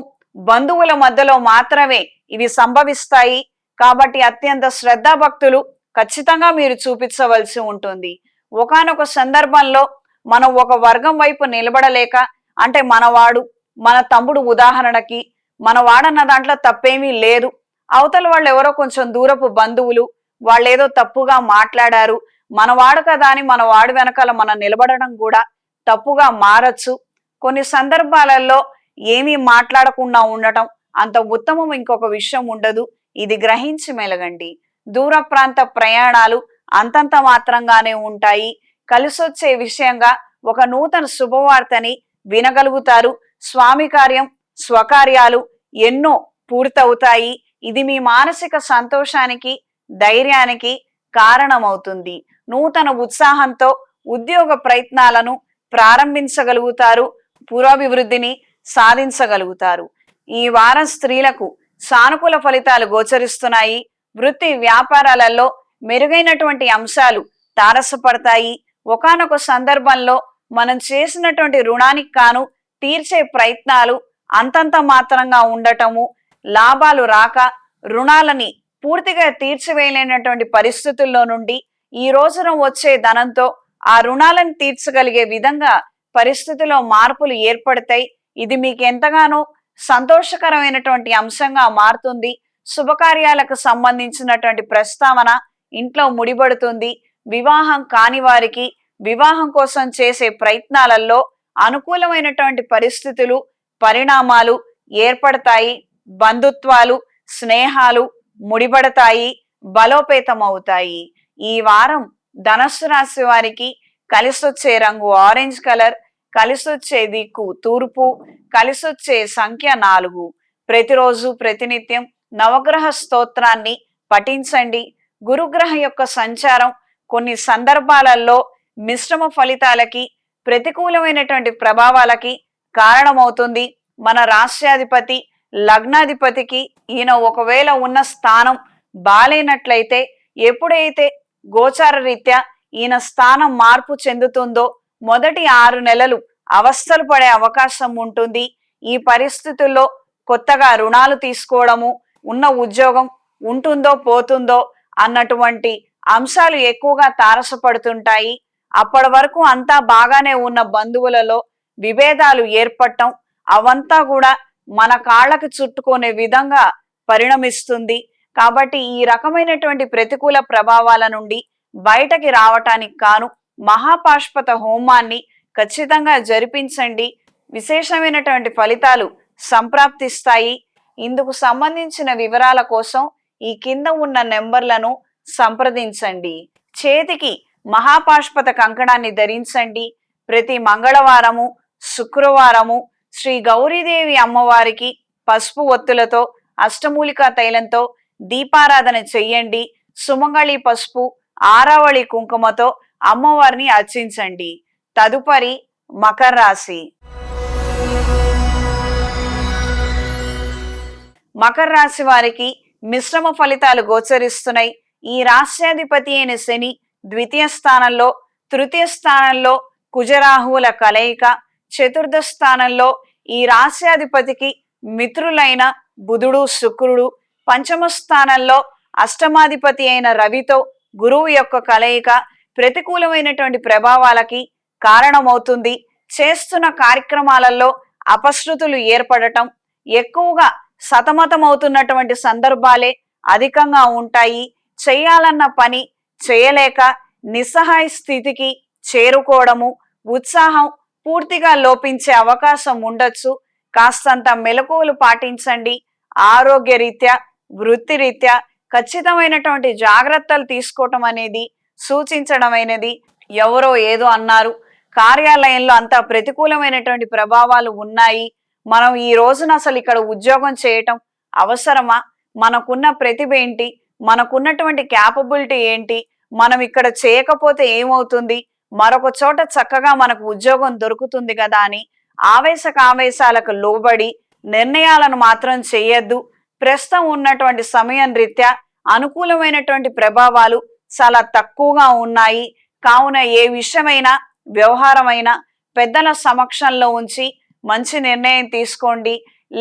బంధువుల మధ్యలో మాత్రమే ఇవి సంభవిస్తాయి. కాబట్టి అత్యంత శ్రద్ధాభక్తులు ఖచ్చితంగా మీరు చూపించవలసి ఉంటుంది. ఒకానొక సందర్భంలో మనం ఒక వర్గం వైపు నిలబడలేక, అంటే మనవాడు, మన తమ్ముడు ఉదాహరణకి, మనవాడన్న దాంట్లో తప్పేమీ లేదు, అవతల వాళ్ళు ఎవరో కొంచెం దూరపు బంధువులు, వాళ్ళేదో తప్పుగా మాట్లాడారు, మనవాడు కదా అని మనవాడు వెనకాల మనం నిలబడడం కూడా తప్పుగా మారచ్చు. కొన్ని సందర్భాలలో ఏమీ మాట్లాడకుండా ఉండటం అంత ఉత్తమం ఇంకొక విషయం ఉండదు. ఇది గ్రహించి మెలగండి. దూర ప్రాంత ప్రయాణాలు అంతంత మాత్రంగానే ఉంటాయి. కలిసొచ్చే విషయంగా ఒక నూతన శుభవార్తని వినగలుగుతారు. స్వామి కార్యం, స్వకార్యాలు ఎన్నో పూర్తవుతాయి. ఇది మీ మానసిక సంతోషానికి, ధైర్యానికి కారణమవుతుంది. నూతన ఉత్సాహంతో ఉద్యోగ ప్రయత్నాలను ప్రారంభించగలుగుతారు. పురోభివృద్ధిని సాధించగలుగుతారు. ఈ వారం స్త్రీలకు సానుకూల ఫలితాలు గోచరిస్తున్నాయి. వృత్తి వ్యాపారాలలో మెరుగైనటువంటి అంశాలు తారసపడతాయి. ఒకానొక సందర్భంలో మనం చేసినటువంటి రుణానికి కాను తీర్చే ప్రయత్నాలు అంతంత మాత్రంగా ఉండటము, లాభాలు రాక రుణాలని పూర్తిగా తీర్చివేయలేనటువంటి పరిస్థితుల్లో నుండి ఈ రోజున వచ్చే ధనంతో ఆ రుణాలను తీర్చగలిగే విధంగా పరిస్థితిలో మార్పులు ఏర్పడతాయి. ఇది మీకు ఎంతగానో సంతోషకరమైనటువంటి అంశంగా మారుతుంది. శుభకార్యాలకు సంబంధించినటువంటి ప్రస్తావన ఇంట్లో ముడిపడుతుంది. వివాహం కాని వారికి వివాహం కోసం చేసే ప్రయత్నాలలో అనుకూలమైనటువంటి పరిస్థితులు, పరిణామాలు ఏర్పడతాయి. బంధుత్వాలు, స్నేహాలు ముడిపడతాయి, బలోపేతమవుతాయి. ఈ వారం ధనస్సు రాశి వారికి కలిసొచ్చే రంగు ఆరెంజ్ కలర్, కలిసొచ్చే దిక్కు తూర్పు, కలిసొచ్చే సంఖ్య 4. ప్రతిరోజు ప్రతినిత్యం నవగ్రహ స్తోత్రాన్ని పఠించండి. గురుగ్రహ యొక్క సంచారం కొన్ని సందర్భాలలో మిశ్రమ ఫలితాలకి, ప్రతికూలమైనటువంటి ప్రభావాలకి కారణమవుతుంది. మన రాష్ట్రాధిపతి లగ్నాధిపతికి ఈయన ఒకవేళ ఉన్న స్థానం బాలేనట్లయితే, ఎప్పుడైతే గోచార రీత్యా ఈయన స్థానం మార్పు చెందుతుందో మొదటి 6 నెలలు అవస్థలు పడే అవకాశం ఉంటుంది. ఈ పరిస్థితుల్లో కొత్తగా రుణాలు తీసుకోవడము, ఉన్న ఉద్యోగం ఉంటుందో పోతుందో అన్నటువంటి అంశాలు ఎక్కువగా తారసపడుతుంటాయి. అప్పటి వరకు అంతా బాగానే ఉన్న బంధువులలో విభేదాలు ఏర్పడటం, అవంతా కూడా మన కాళ్ళకి చుట్టుకునే విధంగా పరిణమిస్తుంది. కాబట్టి ఈ రకమైనటువంటి ప్రతికూల ప్రభావాల నుండి బయటకి రావటానికి కాను మహాపాష్పత హోమాన్ని ఖచ్చితంగా జరిపించండి. విశేషమైనటువంటి ఫలితాలు సంప్రాప్తిస్తాయి. ఇందుకు సంబంధించిన వివరాల కోసం ఈ కింద ఉన్న నెంబర్లను సంప్రదించండి. చేతికి మహాపాష్పత కంకణాన్ని ధరించండి. ప్రతి మంగళవారము, శుక్రవారము శ్రీ గౌరీదేవి అమ్మవారికి పసుపు ఒత్తులతో, అష్టమూలికా తైలంతో దీపారాధన చెయ్యండి. సుమంగళి పసుపు, ఆరావళి కుంకుమతో అమ్మవారిని అర్చించండి. తదుపరి మకర రాశి. మకర రాశి వారికి మిశ్రమ ఫలితాలు గోచరిస్తున్నాయి. ఈ రాశ్యాధిపతి అయిన శని ద్వితీయ స్థానంలో, తృతీయ స్థానంలో కుజరాహువుల కలయిక, చతుర్థ స్థానంలో ఈ రాశ్యాధిపతికి మిత్రులైన బుధుడు, శుక్రుడు, పంచమ స్థానంలో అష్టమాధిపతి అయిన రవితో గురువు యొక్క కలయిక ప్రతికూలమైనటువంటి ప్రభావాలకి కారణమవుతుంది. చేస్తున్న కార్యక్రమాలలో అపశృతులు ఏర్పడటం, ఎక్కువగా సతమతమవుతున్నటువంటి సందర్భాలే అధికంగా ఉంటాయి. చేయాలన్న పని చేయలేక నిస్సహాయ స్థితికి చేరుకోవడము, ఉత్సాహం పూర్తిగా లోపించే అవకాశం ఉండొచ్చు. కాస్తంత మెలకువలు పాటించండి. ఆరోగ్య రీత్యా, వృత్తిరీత్యా ఖచ్చితమైనటువంటి జాగ్రత్తలు తీసుకోవటం అనేది సూచించడమైనది. ఎవరో ఏదో అన్నారు, కార్యాలయంలో అంత ప్రతికూలమైనటువంటి ప్రభావాలు ఉన్నాయి, మనం ఈ రోజున అసలు ఇక్కడ ఉద్యోగం చేయటం అవసరమా, మనకున్న ప్రతిభ ఏంటి, మనకున్నటువంటి క్యాపబిలిటీ ఏంటి, మనం ఇక్కడ చేయకపోతే ఏమవుతుంది, మరొక చోట చక్కగా మనకు ఉద్యోగం దొరుకుతుంది కదా అని ఆవేశాలకు లోబడి నిర్ణయాలను మాత్రం చేయొద్దు. ప్రస్తుతం ఉన్నటువంటి సమయం రీత్యా అనుకూలమైనటువంటి ప్రభావాలు చాలా తక్కువగా ఉన్నాయి. కావున ఏ విషయమైనా, వ్యవహారమైనా పెద్దల సమక్షంలో ఉంచి మంచి నిర్ణయం తీసుకోండి.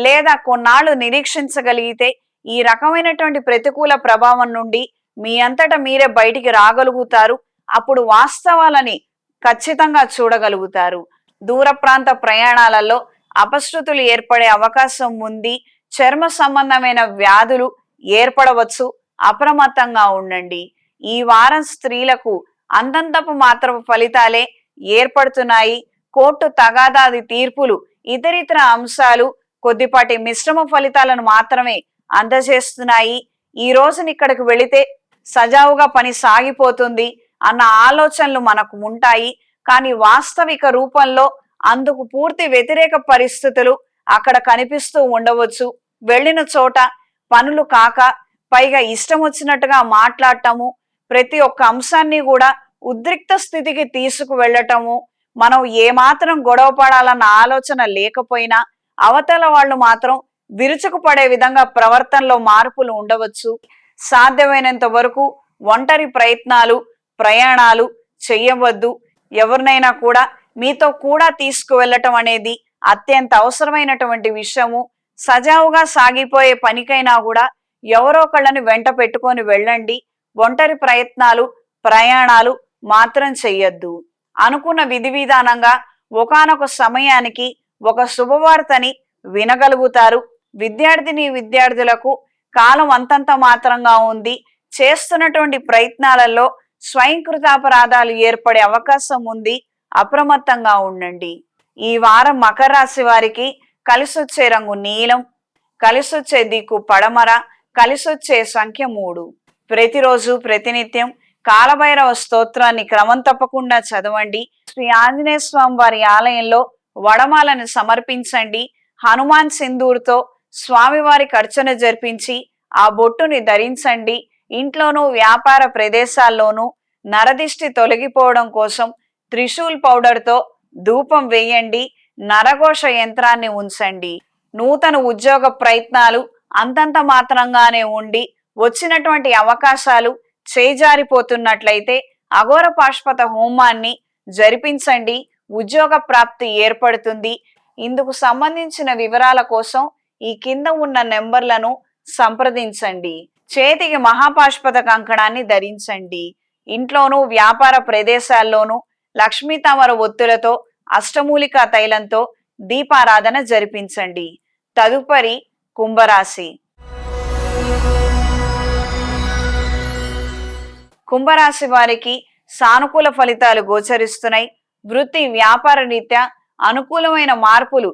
లేదా కొన్నాళ్ళు నిరీక్షించగలిగితే ఈ రకమైనటువంటి ప్రతికూల ప్రభావం నుండి మీ అంతటా మీరే బయటికి రాగలుగుతారు. అప్పుడు వాస్తవాలని ఖచ్చితంగా చూడగలుగుతారు. దూర ప్రాంత ప్రయాణాలలో అపశృతులు ఏర్పడే అవకాశం ఉంది. చర్మ సంబంధమైన వ్యాధులు ఏర్పడవచ్చు. అప్రమత్తంగా ఉండండి. ఈ వారం స్త్రీలకు అంతంతపు మాత్రపు ఫలితాలే ఏర్పడుతున్నాయి. కోర్టు తగాదాది తీర్పులు, ఇతరితర అంశాలు కొద్దిపాటి మిశ్రమ ఫలితాలను మాత్రమే అందజేస్తున్నాయి. ఈ రోజున ఇక్కడికి వెళితే సజావుగా పని సాగిపోతుంది అన్న ఆలోచనలు మనకు ఉంటాయి. కానీ వాస్తవిక రూపంలో అందుకు పూర్తి వ్యతిరేక పరిస్థితులు అక్కడ కనిపిస్తూ ఉండవచ్చు. వెళ్ళిన చోట పనులు కాక, పైగా ఇష్టం వచ్చినట్టుగా మాట్లాడటము, ప్రతి ఒక్క అంశాన్ని కూడా ఉద్రిక్త స్థితికి తీసుకు వెళ్ళటము, మనం ఏమాత్రం గొడవ పడాలన్న ఆలోచన లేకపోయినా అవతల వాళ్ళు మాత్రం విరుచుకుపడే విధంగా ప్రవర్తనలో మార్పులు ఉండవచ్చు. సాధ్యమైనంత వరకు ఒంటరి ప్రయత్నాలు, ప్రయాణాలు చెయ్యవద్దు. ఎవరినైనా కూడా మీతో కూడా తీసుకువెళ్ళటం అనేది అత్యంత అవసరమైనటువంటి విషయము. సజావుగా సాగిపోయే పనికైనా కూడా ఎవరో ఒకళ్ళని వెంట పెట్టుకొని వెళ్ళండి. ఒంటరి ప్రయత్నాలు ప్రయాణాలు మాత్రం చెయ్యొద్దు. అనుకున్న విధి విధానంగా ఒకానొక సమయానికి ఒక శుభవార్తని వినగలుగుతారు. విద్యార్థులకు కాలం అంతంత మాత్రంగా ఉంది. చేస్తున్నటువంటి ప్రయత్నాలలో స్వయంకృతాపరాధాలు ఏర్పడే అవకాశం ఉంది. అప్రమత్తంగా ఉండండి. ఈ వారం మకర రాశి వారికి కలిసొచ్చే రంగు నీలం, కలిసొచ్చే దిక్కు పడమర, కలిసొచ్చే సంఖ్య 3. ప్రతిరోజు ప్రతినిత్యం కాలభైరవ స్తోత్రాన్ని క్రమం తప్పకుండా చదవండి. శ్రీ ఆంజనేయ స్వామి వారి ఆలయంలో వడమాలను సమర్పించండి. హనుమాన్ సింధూర్తో స్వామివారికి అర్చన జరిపించి ఆ బొట్టుని ధరించండి. ఇంట్లోనూ వ్యాపార ప్రదేశాల్లోనూ నరదిష్టి తొలగిపోవడం కోసం త్రిశూల్ పౌడర్తో ధూపం వేయండి. నరఘోష యంత్రాన్ని ఉంచండి. నూతన ఉద్యోగ ప్రయత్నాలు అంతంత మాత్రంగానే ఉండి వచ్చినటువంటి అవకాశాలు చేజారిపోతున్నట్లయితే అఘోర పాశుపత హోమాన్ని జరిపించండి. ఉద్యోగ ప్రాప్తి ఏర్పడుతుంది. ఇందుకు సంబంధించిన వివరాల కోసం ఈ కింద ఉన్న నెంబర్లను సంప్రదించండి. చేతికి మహాపాశుపత కంకణాన్ని ధరించండి. ఇంట్లోనూ వ్యాపార ప్రదేశాల్లోనూ లక్ష్మీ తామర ఒత్తులతో అష్టమూలికా తైలంతో దీపారాధన జరిపించండి. తదుపరి కుంభరాశి. కుంభరాశి వారికి సానుకూల ఫలితాలు గోచరిస్తున్నాయి. వృత్తి వ్యాపార రీత్యా అనుకూలమైన మార్పులు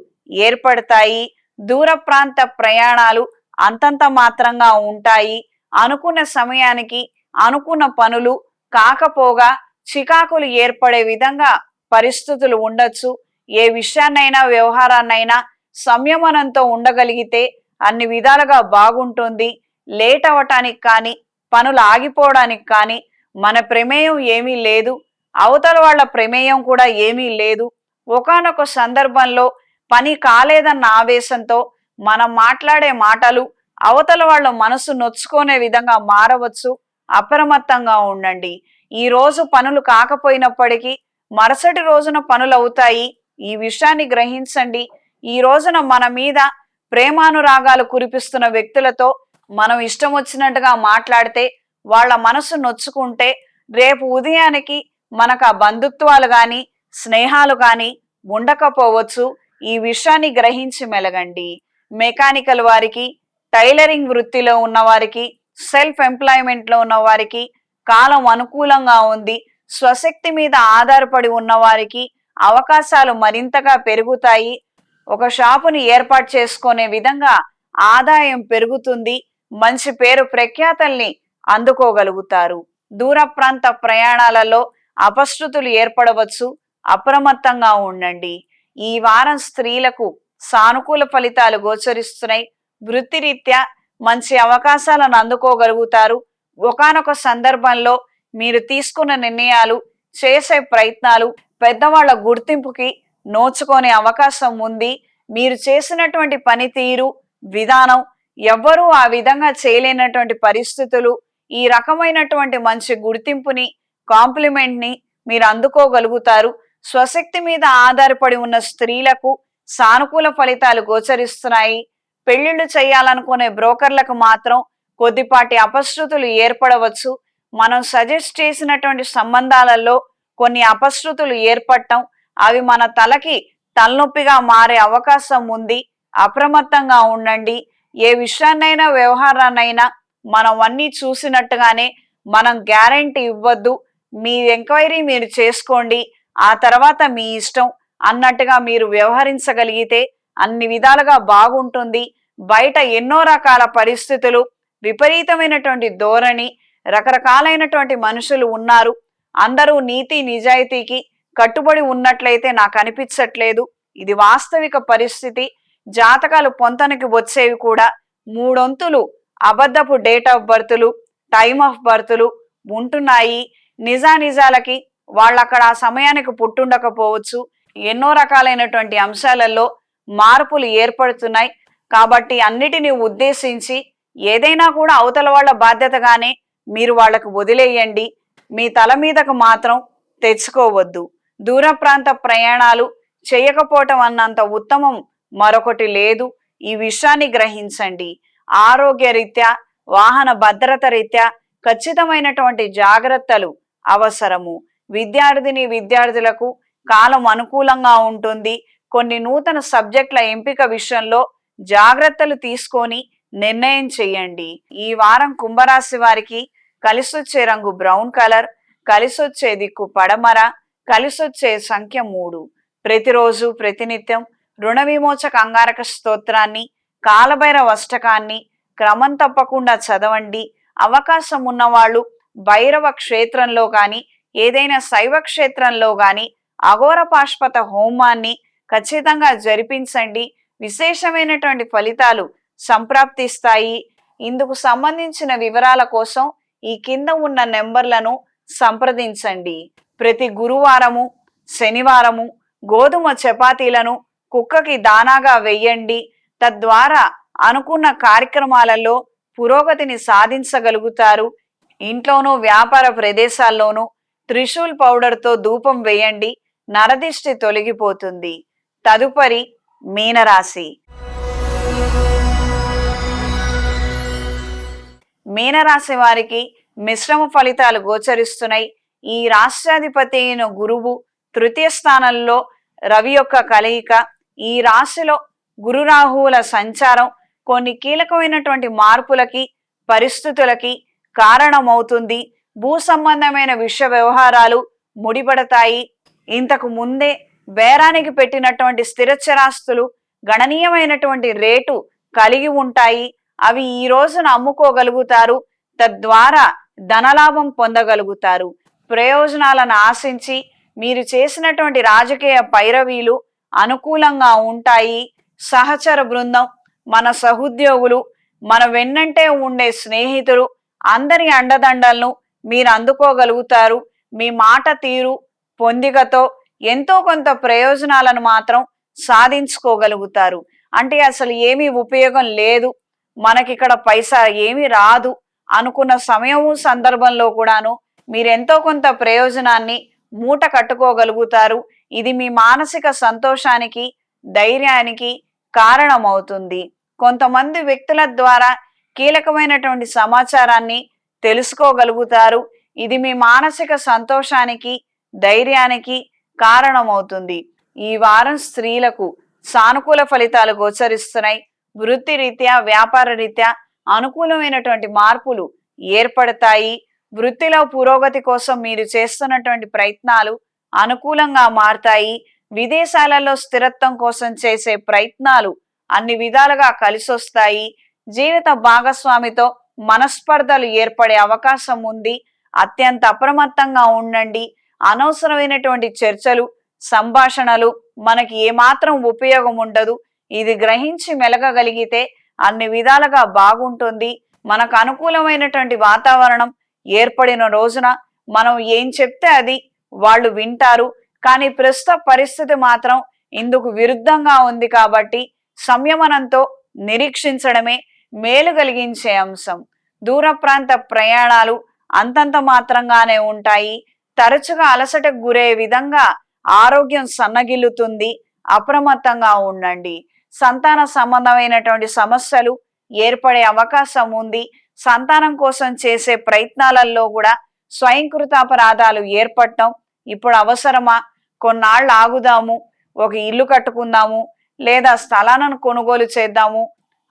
ఏర్పడతాయి. దూర ప్రాంత ప్రయాణాలు అంతంత మాత్రంగా ఉంటాయి. అనుకున్న సమయానికి అనుకున్న పనులు కాకపోగా చికాకులు ఏర్పడే విధంగా పరిస్థితులు ఉండొచ్చు. ఏ విషయాన్నైనా వ్యవహారాన్నైనా సంయమనంతో ఉండగలిగితే అన్ని విధాలుగా బాగుంటుంది. లేట్ అవటానికి కానీ పనులు ఆగిపోవడానికి కానీ మన ప్రమేయం ఏమీ లేదు. అవతల వాళ్ళ ప్రమేయం కూడా ఏమీ లేదు. ఒకానొక సందర్భంలో పని కాలేదన్న ఆవేశంతో మనం మాట్లాడే మాటలు అవతల వాళ్ళ మనసు నొచ్చుకునే విధంగా మారవచ్చు. అప్రమత్తంగా ఉండండి. ఈ రోజు పనులు కాకపోయినప్పటికీ మరుసటి రోజున పనులు అవుతాయి. ఈ విషయాన్ని గ్రహించండి. ఈ రోజున మన మీద ప్రేమానురాగాలు కురిపిస్తున్న వ్యక్తులతో మనం ఇష్టం వచ్చినట్టుగా మాట్లాడితే వాళ్ళ మనసు నొచ్చుకుంటే రేపు ఉదయానికి మనకు ఆ బంధుత్వాలు కానీ స్నేహాలు కానీ ఉండకపోవచ్చు. ఈ విషయాన్ని గ్రహించి మెలగండి. మెకానికల్ వారికి, టైలరింగ్ వృత్తిలో ఉన్న వారికి, సెల్ఫ్ ఎంప్లాయ్మెంట్ లో ఉన్న వారికి కాలం అనుకూలంగా ఉంది. స్వశక్తి మీద ఆధారపడి ఉన్న వారికి అవకాశాలు మరింతగా పెరుగుతాయి. ఒక షాపుని ఏర్పాటు చేసుకునే విధంగా ఆదాయం పెరుగుతుంది. మంచి పేరు ప్రఖ్యాతల్ని అందుకోగలుగుతారు. దూర ప్రాంత ప్రయాణాలలో అపశృతులు ఏర్పడవచ్చు. అప్రమత్తంగా ఉండండి. ఈ వారం స్త్రీలకు సానుకూల ఫలితాలు గోచరిస్తున్నాయి. వృత్తిరీత్యా మంచి అవకాశాలను అందుకోగలుగుతారు. ఒకానొక సందర్భంలో మీరు తీసుకున్న నిర్ణయాలు, చేసే ప్రయత్నాలు పెద్దవాళ్ల గుర్తింపుకి నోచుకునే అవకాశం ఉంది. మీరు చేసినటువంటి పనితీరు విధానం ఎవ్వరూ ఆ విధంగా చేయలేనటువంటి పరిస్థితులు, ఈ రకమైనటువంటి మంచి గుర్తింపుని, కాంప్లిమెంట్ ని మీరు అందుకోగలుగుతారు. స్వశక్తి మీద ఆధారపడి ఉన్న స్త్రీలకు సానుకూల ఫలితాలు గోచరిస్తున్నాయి. పెళ్లిళ్లు చేయాలనుకునే బ్రోకర్లకు మాత్రం కొద్దిపాటి అపశృతులు ఏర్పడవచ్చు. మనం సజెస్ట్ చేసినటువంటి సంబంధాలలో కొన్ని అపశృతులు ఏర్పడటం, అవి మన తలకి తలనొప్పిగా మారే అవకాశం ఉంది. అప్రమత్తంగా ఉండండి. ఏ విషయాన్నైనా వ్యవహారాన్నైనా మనం అన్నీ చూసినట్టుగానే మనం గ్యారెంటీ ఇవ్వద్దు. మీ ఎంక్వైరీ మీరు చేసుకోండి, ఆ తర్వాత మీ ఇష్టం అన్నట్టుగా మీరు వ్యవహరించగలిగితే అన్ని విధాలుగా బాగుంటుంది. బయట ఎన్నో రకాల పరిస్థితులు, విపరీతమైనటువంటి ధోరణి, రకరకాలైనటువంటి మనుషులు ఉన్నారు. అందరూ నీతి నిజాయితీకి కట్టుబడి ఉన్నట్లయితే నాకు అనిపించట్లేదు. ఇది వాస్తవిక పరిస్థితి. జాతకాలు పొంతనకి వచ్చేవి కూడా 3 వంతులు అబద్ధపు డేట్ ఆఫ్ బర్త్లు, టైమ్ ఆఫ్ బర్త్లు ఉంటున్నాయి. నిజానిజాలకి వాళ్ళు అక్కడ ఆ సమయానికి పుట్టుండకపోవచ్చు. ఎన్నో రకాలైనటువంటి అంశాలలో మార్పులు ఏర్పడుతున్నాయి. కాబట్టి అన్నిటినీ ఉద్దేశించి ఏదైనా కూడా అవతల వాళ్ళ బాధ్యతగానే మీరు వాళ్ళకు వదిలేయండి. మీ తల మీదకు మాత్రం తెచ్చుకోవద్దు. దూర ప్రాంత ప్రయాణాలు చేయకపోవటం అన్నంత ఉత్తమం మరొకటి లేదు. ఈ విషయాన్ని గ్రహించండి. ఆరోగ్య రీత్యా, వాహన భద్రత రీత్యా ఖచ్చితమైనటువంటి జాగ్రత్తలు అవసరము. విద్యార్థులకు కాలం అనుకూలంగా ఉంటుంది. కొన్ని నూతన సబ్జెక్టుల ఎంపిక విషయంలో జాగ్రత్తలు తీసుకొని నిర్ణయం చేయండి. ఈ వారం కుంభరాశి వారికి కలిసొచ్చే రంగు బ్రౌన్ కలర్, కలిసొచ్చే దిక్కు పడమర, కలిసొచ్చే సంఖ్య 3. ప్రతిరోజు ప్రతినిత్యం రుణ విమోచక అంగారక స్తోత్రాన్ని, కాలభైరవ అష్టకాన్ని క్రమం తప్పకుండా చదవండి. అవకాశం ఉన్నవాళ్ళు భైరవ క్షేత్రంలో కానీ, ఏదైనా శైవ క్షేత్రంలో కానీ అఘోర పాశుపత హోమాన్ని ఖచ్చితంగా జరిపించండి. విశేషమైనటువంటి ఫలితాలు సంప్రాప్తిస్తాయి. ఇందుకు సంబంధించిన వివరాల కోసం ఈ కింద ఉన్న నెంబర్లను సంప్రదించండి. ప్రతి గురువారము, శనివారము గోధుమ చపాతీలను కుక్కకి దానాగా వెయ్యండి. తద్వారా అనుకున్న కార్యక్రమాలలో పురోగతిని సాధించగలుగుతారు. ఇంట్లోనూ వ్యాపార ప్రదేశాల్లోనూ త్రిశూల్ పౌడర్తో ధూపం వేయండి. నరదిష్టి తొలగిపోతుంది. తదుపరి మీనరాశి. మీనరాశి వారికి మిశ్రమ ఫలితాలు గోచరిస్తున్నాయి. ఈ రాష్ట్రాధిపతి అయిన గురువు తృతీయ స్థానంలో రవి యొక్క కలయిక, ఈ రాశిలో గురు రాహువుల సంచారం కొన్ని కీలకమైనటువంటి మార్పులకి, పరిస్థితులకి కారణమవుతుంది. భూ సంబంధమైన విషయ వ్యవహారాలు ముడిపడతాయి. ఇంతకు ముందే బేరానికి పెట్టినటువంటి స్థిరచరాస్తులు గణనీయమైనటువంటి రేటు కలిగి ఉంటాయి. అవి ఈ రోజున అమ్ముకోగలుగుతారు. తద్వారా ధనలాభం పొందగలుగుతారు. ప్రయోజనాలను ఆశించి మీరు చేసినటువంటి రాజకీయ పైరవీలు అనుకూలంగా ఉంటాయి. సహచర బృందం, మన సహోద్యోగులు, మన వెన్నంటే ఉండే స్నేహితులు అందరి అండదండలను మీరు అందుకోగలుగుతారు. మీ మాట తీరు, పొందికతో ఎంతో కొంత ప్రయోజనాలను మాత్రం సాధించుకోగలుగుతారు. అంటే అసలు ఏమీ ఉపయోగం లేదు, మనకిక్కడ పైసా ఏమీ రాదు అనుకున్న సమయము సందర్భంలో కూడాను మీరెంతో కొంత ప్రయోజనాన్ని మూట కట్టుకోగలుగుతారు. ఇది మీ మానసిక సంతోషానికి, ధైర్యానికి కారణమవుతుంది. కొంతమంది వ్యక్తుల ద్వారా కీలకమైనటువంటి సమాచారాన్ని తెలుసుకోగలుగుతారు. ఇది మీ మానసిక సంతోషానికి, ధైర్యానికి కారణమవుతుంది. ఈ వారం స్త్రీలకు సానుకూల ఫలితాలు గోచరిస్తున్నాయి. వృత్తి రీత్యా, వ్యాపార రీత్యా అనుకూలమైనటువంటి మార్పులు ఏర్పడతాయి. వృత్తిలో పురోగతి కోసం మీరు చేస్తున్నటువంటి ప్రయత్నాలు అనుకూలంగా మారతాయి. విదేశాలలో స్థిరత్వం కోసం చేసే ప్రయత్నాలు అన్ని విధాలుగా కలిసొస్తాయి. జీవిత భాగస్వామితో మనస్పర్ధలు ఏర్పడే అవకాశం ఉంది. అత్యంత అప్రమత్తంగా ఉండండి. అనవసరమైనటువంటి చర్చలు, సంభాషణలు మనకి ఏమాత్రం ఉపయోగం ఉండదు. ఇది గ్రహించి మెలగగలిగితే అన్ని విధాలుగా బాగుంటుంది. మనకు అనుకూలమైనటువంటి వాతావరణం ఏర్పడిన రోజున మనం ఏం చెప్తే అది వాళ్ళు వింటారు. కానీ ప్రస్తుత పరిస్థితి మాత్రం ఇందుకు విరుద్ధంగా ఉంది. కాబట్టి సంయమనంతో నిరీక్షించడమే మేలు కలిగించే అంశం. దూర ప్రాంత ప్రయాణాలు అంతంత మాత్రంగానే ఉంటాయి. తరచుగా అలసటకు గురే విధంగా ఆరోగ్యం సన్నగిల్లుతుంది. అప్రమత్తంగా ఉండండి. సంతాన సంబంధమైనటువంటి సమస్యలు ఏర్పడే అవకాశం ఉంది. సంతానం కోసం చేసే ప్రయత్నాలలో కూడా స్వయంకృతాపరాధాలు ఏర్పడటం ఇప్పుడు అవసరమా, కొన్నాళ్ళు ఆగుదాము, ఒక ఇల్లు కట్టుకుందాము, లేదా స్థలాలను కొనుగోలు చేద్దాము,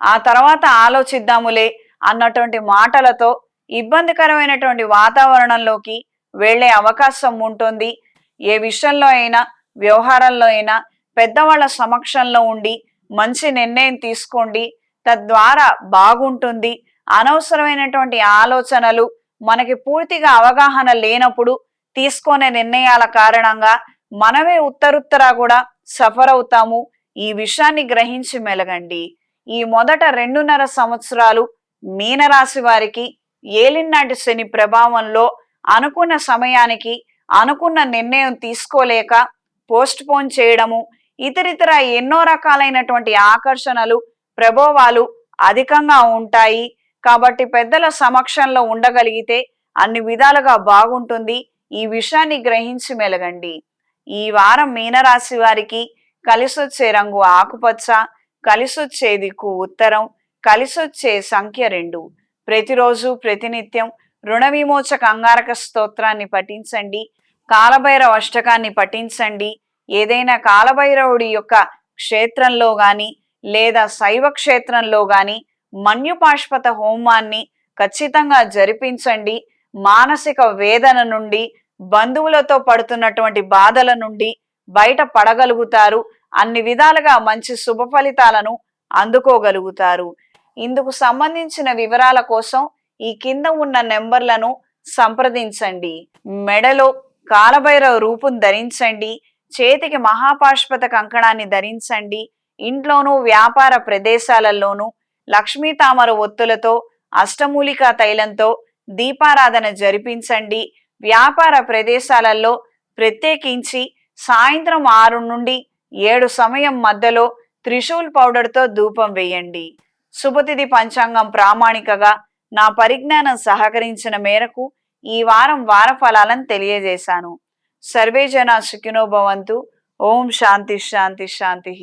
ఆ తర్వాత ఆలోచిద్దాములే అన్నటువంటి మాటలతో ఇబ్బందికరమైనటువంటి వాతావరణంలోకి వెళ్లే అవకాశం ఉంటుంది. ఏ విషయంలో అయినా, వ్యవహారంలో అయినా పెద్దవాళ్ల సమక్షంలో ఉండి మంచి నిర్ణయం తీసుకోండి. తద్వారా బాగుంటుంది. అనవసరమైనటువంటి ఆలోచనలు, మనకి పూర్తిగా అవగాహన లేనప్పుడు తీసుకునే నిర్ణయాల కారణంగా మనమే ఉత్తరుత్తరా కూడా సఫర్ అవుతాము. ఈ విషయాన్ని గ్రహించి మెలగండి. ఈ మొదట 2.5 సంవత్సరాలు మీనరాశి వారికి ఏలినాటి శని ప్రభావంలో అనుకున్న సమయానికి అనుకున్న నిర్ణయం తీసుకోలేక పోస్ట్ పోన్ చేయడము, ఇతరితర ఎన్నో రకాలైనటువంటి ఆకర్షణలు, ప్రభావాలు అధికంగా ఉంటాయి. కాబట్టి పెద్దల సమక్షంలో ఉండగలిగితే అన్ని విధాలుగా బాగుంటుంది. ఈ విషయాన్ని గ్రహించి మెలగండి. ఈ వారం మీనరాశి వారికి కలిసొచ్చే రంగు ఆకుపచ్చ, కలిసొచ్చే దిక్కు ఉత్తరం, కలిసొచ్చే సంఖ్య 2. ప్రతిరోజు ప్రతినిత్యం రుణ విమోచక అంగారక స్తోత్రాన్ని పఠించండి. కాలభైరవ అష్టకాన్ని పఠించండి. ఏదైనా కాలభైరవుడి యొక్క క్షేత్రంలో గాని లేదా శైవ క్షేత్రంలో గాని మన్యుపాష్పత హోమాన్ని ఖచ్చితంగా జరిపించండి. మానసిక వేదన నుండి, బంధువులతో పడుతున్నటువంటి బాధల నుండి బయట పడగలుగుతారు. అన్ని విధాలుగా మంచి శుభ ఫలితాలను అందుకోగలుగుతారు. ఇందుకు సంబంధించిన వివరాల కోసం ఈ కింద ఉన్న నెంబర్లను సంప్రదించండి. మెడలో కాలభైరవ రూపం ధరించండి. చేతికి మహాపాష్పత కంకణాన్ని ధరించండి. ఇంట్లోనూ వ్యాపార ప్రదేశాలలోనూ లక్ష్మీ తామర ఒత్తులతో అష్టమూలికా తైలంతో దీపారాధన జరిపించండి. వ్యాపార ప్రదేశాలలో ప్రత్యేకించి సాయంత్రం 6 నుండి 7 సమయం మధ్యలో త్రిశూల్ పౌడర్తో ధూపం వేయండి. శుభతిథి పంచాంగం ప్రామాణికగా నా పరిజ్ఞానం సహకరించిన మేరకు ఈ వారం వార ఫలాలను తెలియజేశాను. సర్వే జన సుఖినో భవంతు. ఓం శాంతి శాంతి శాంతి.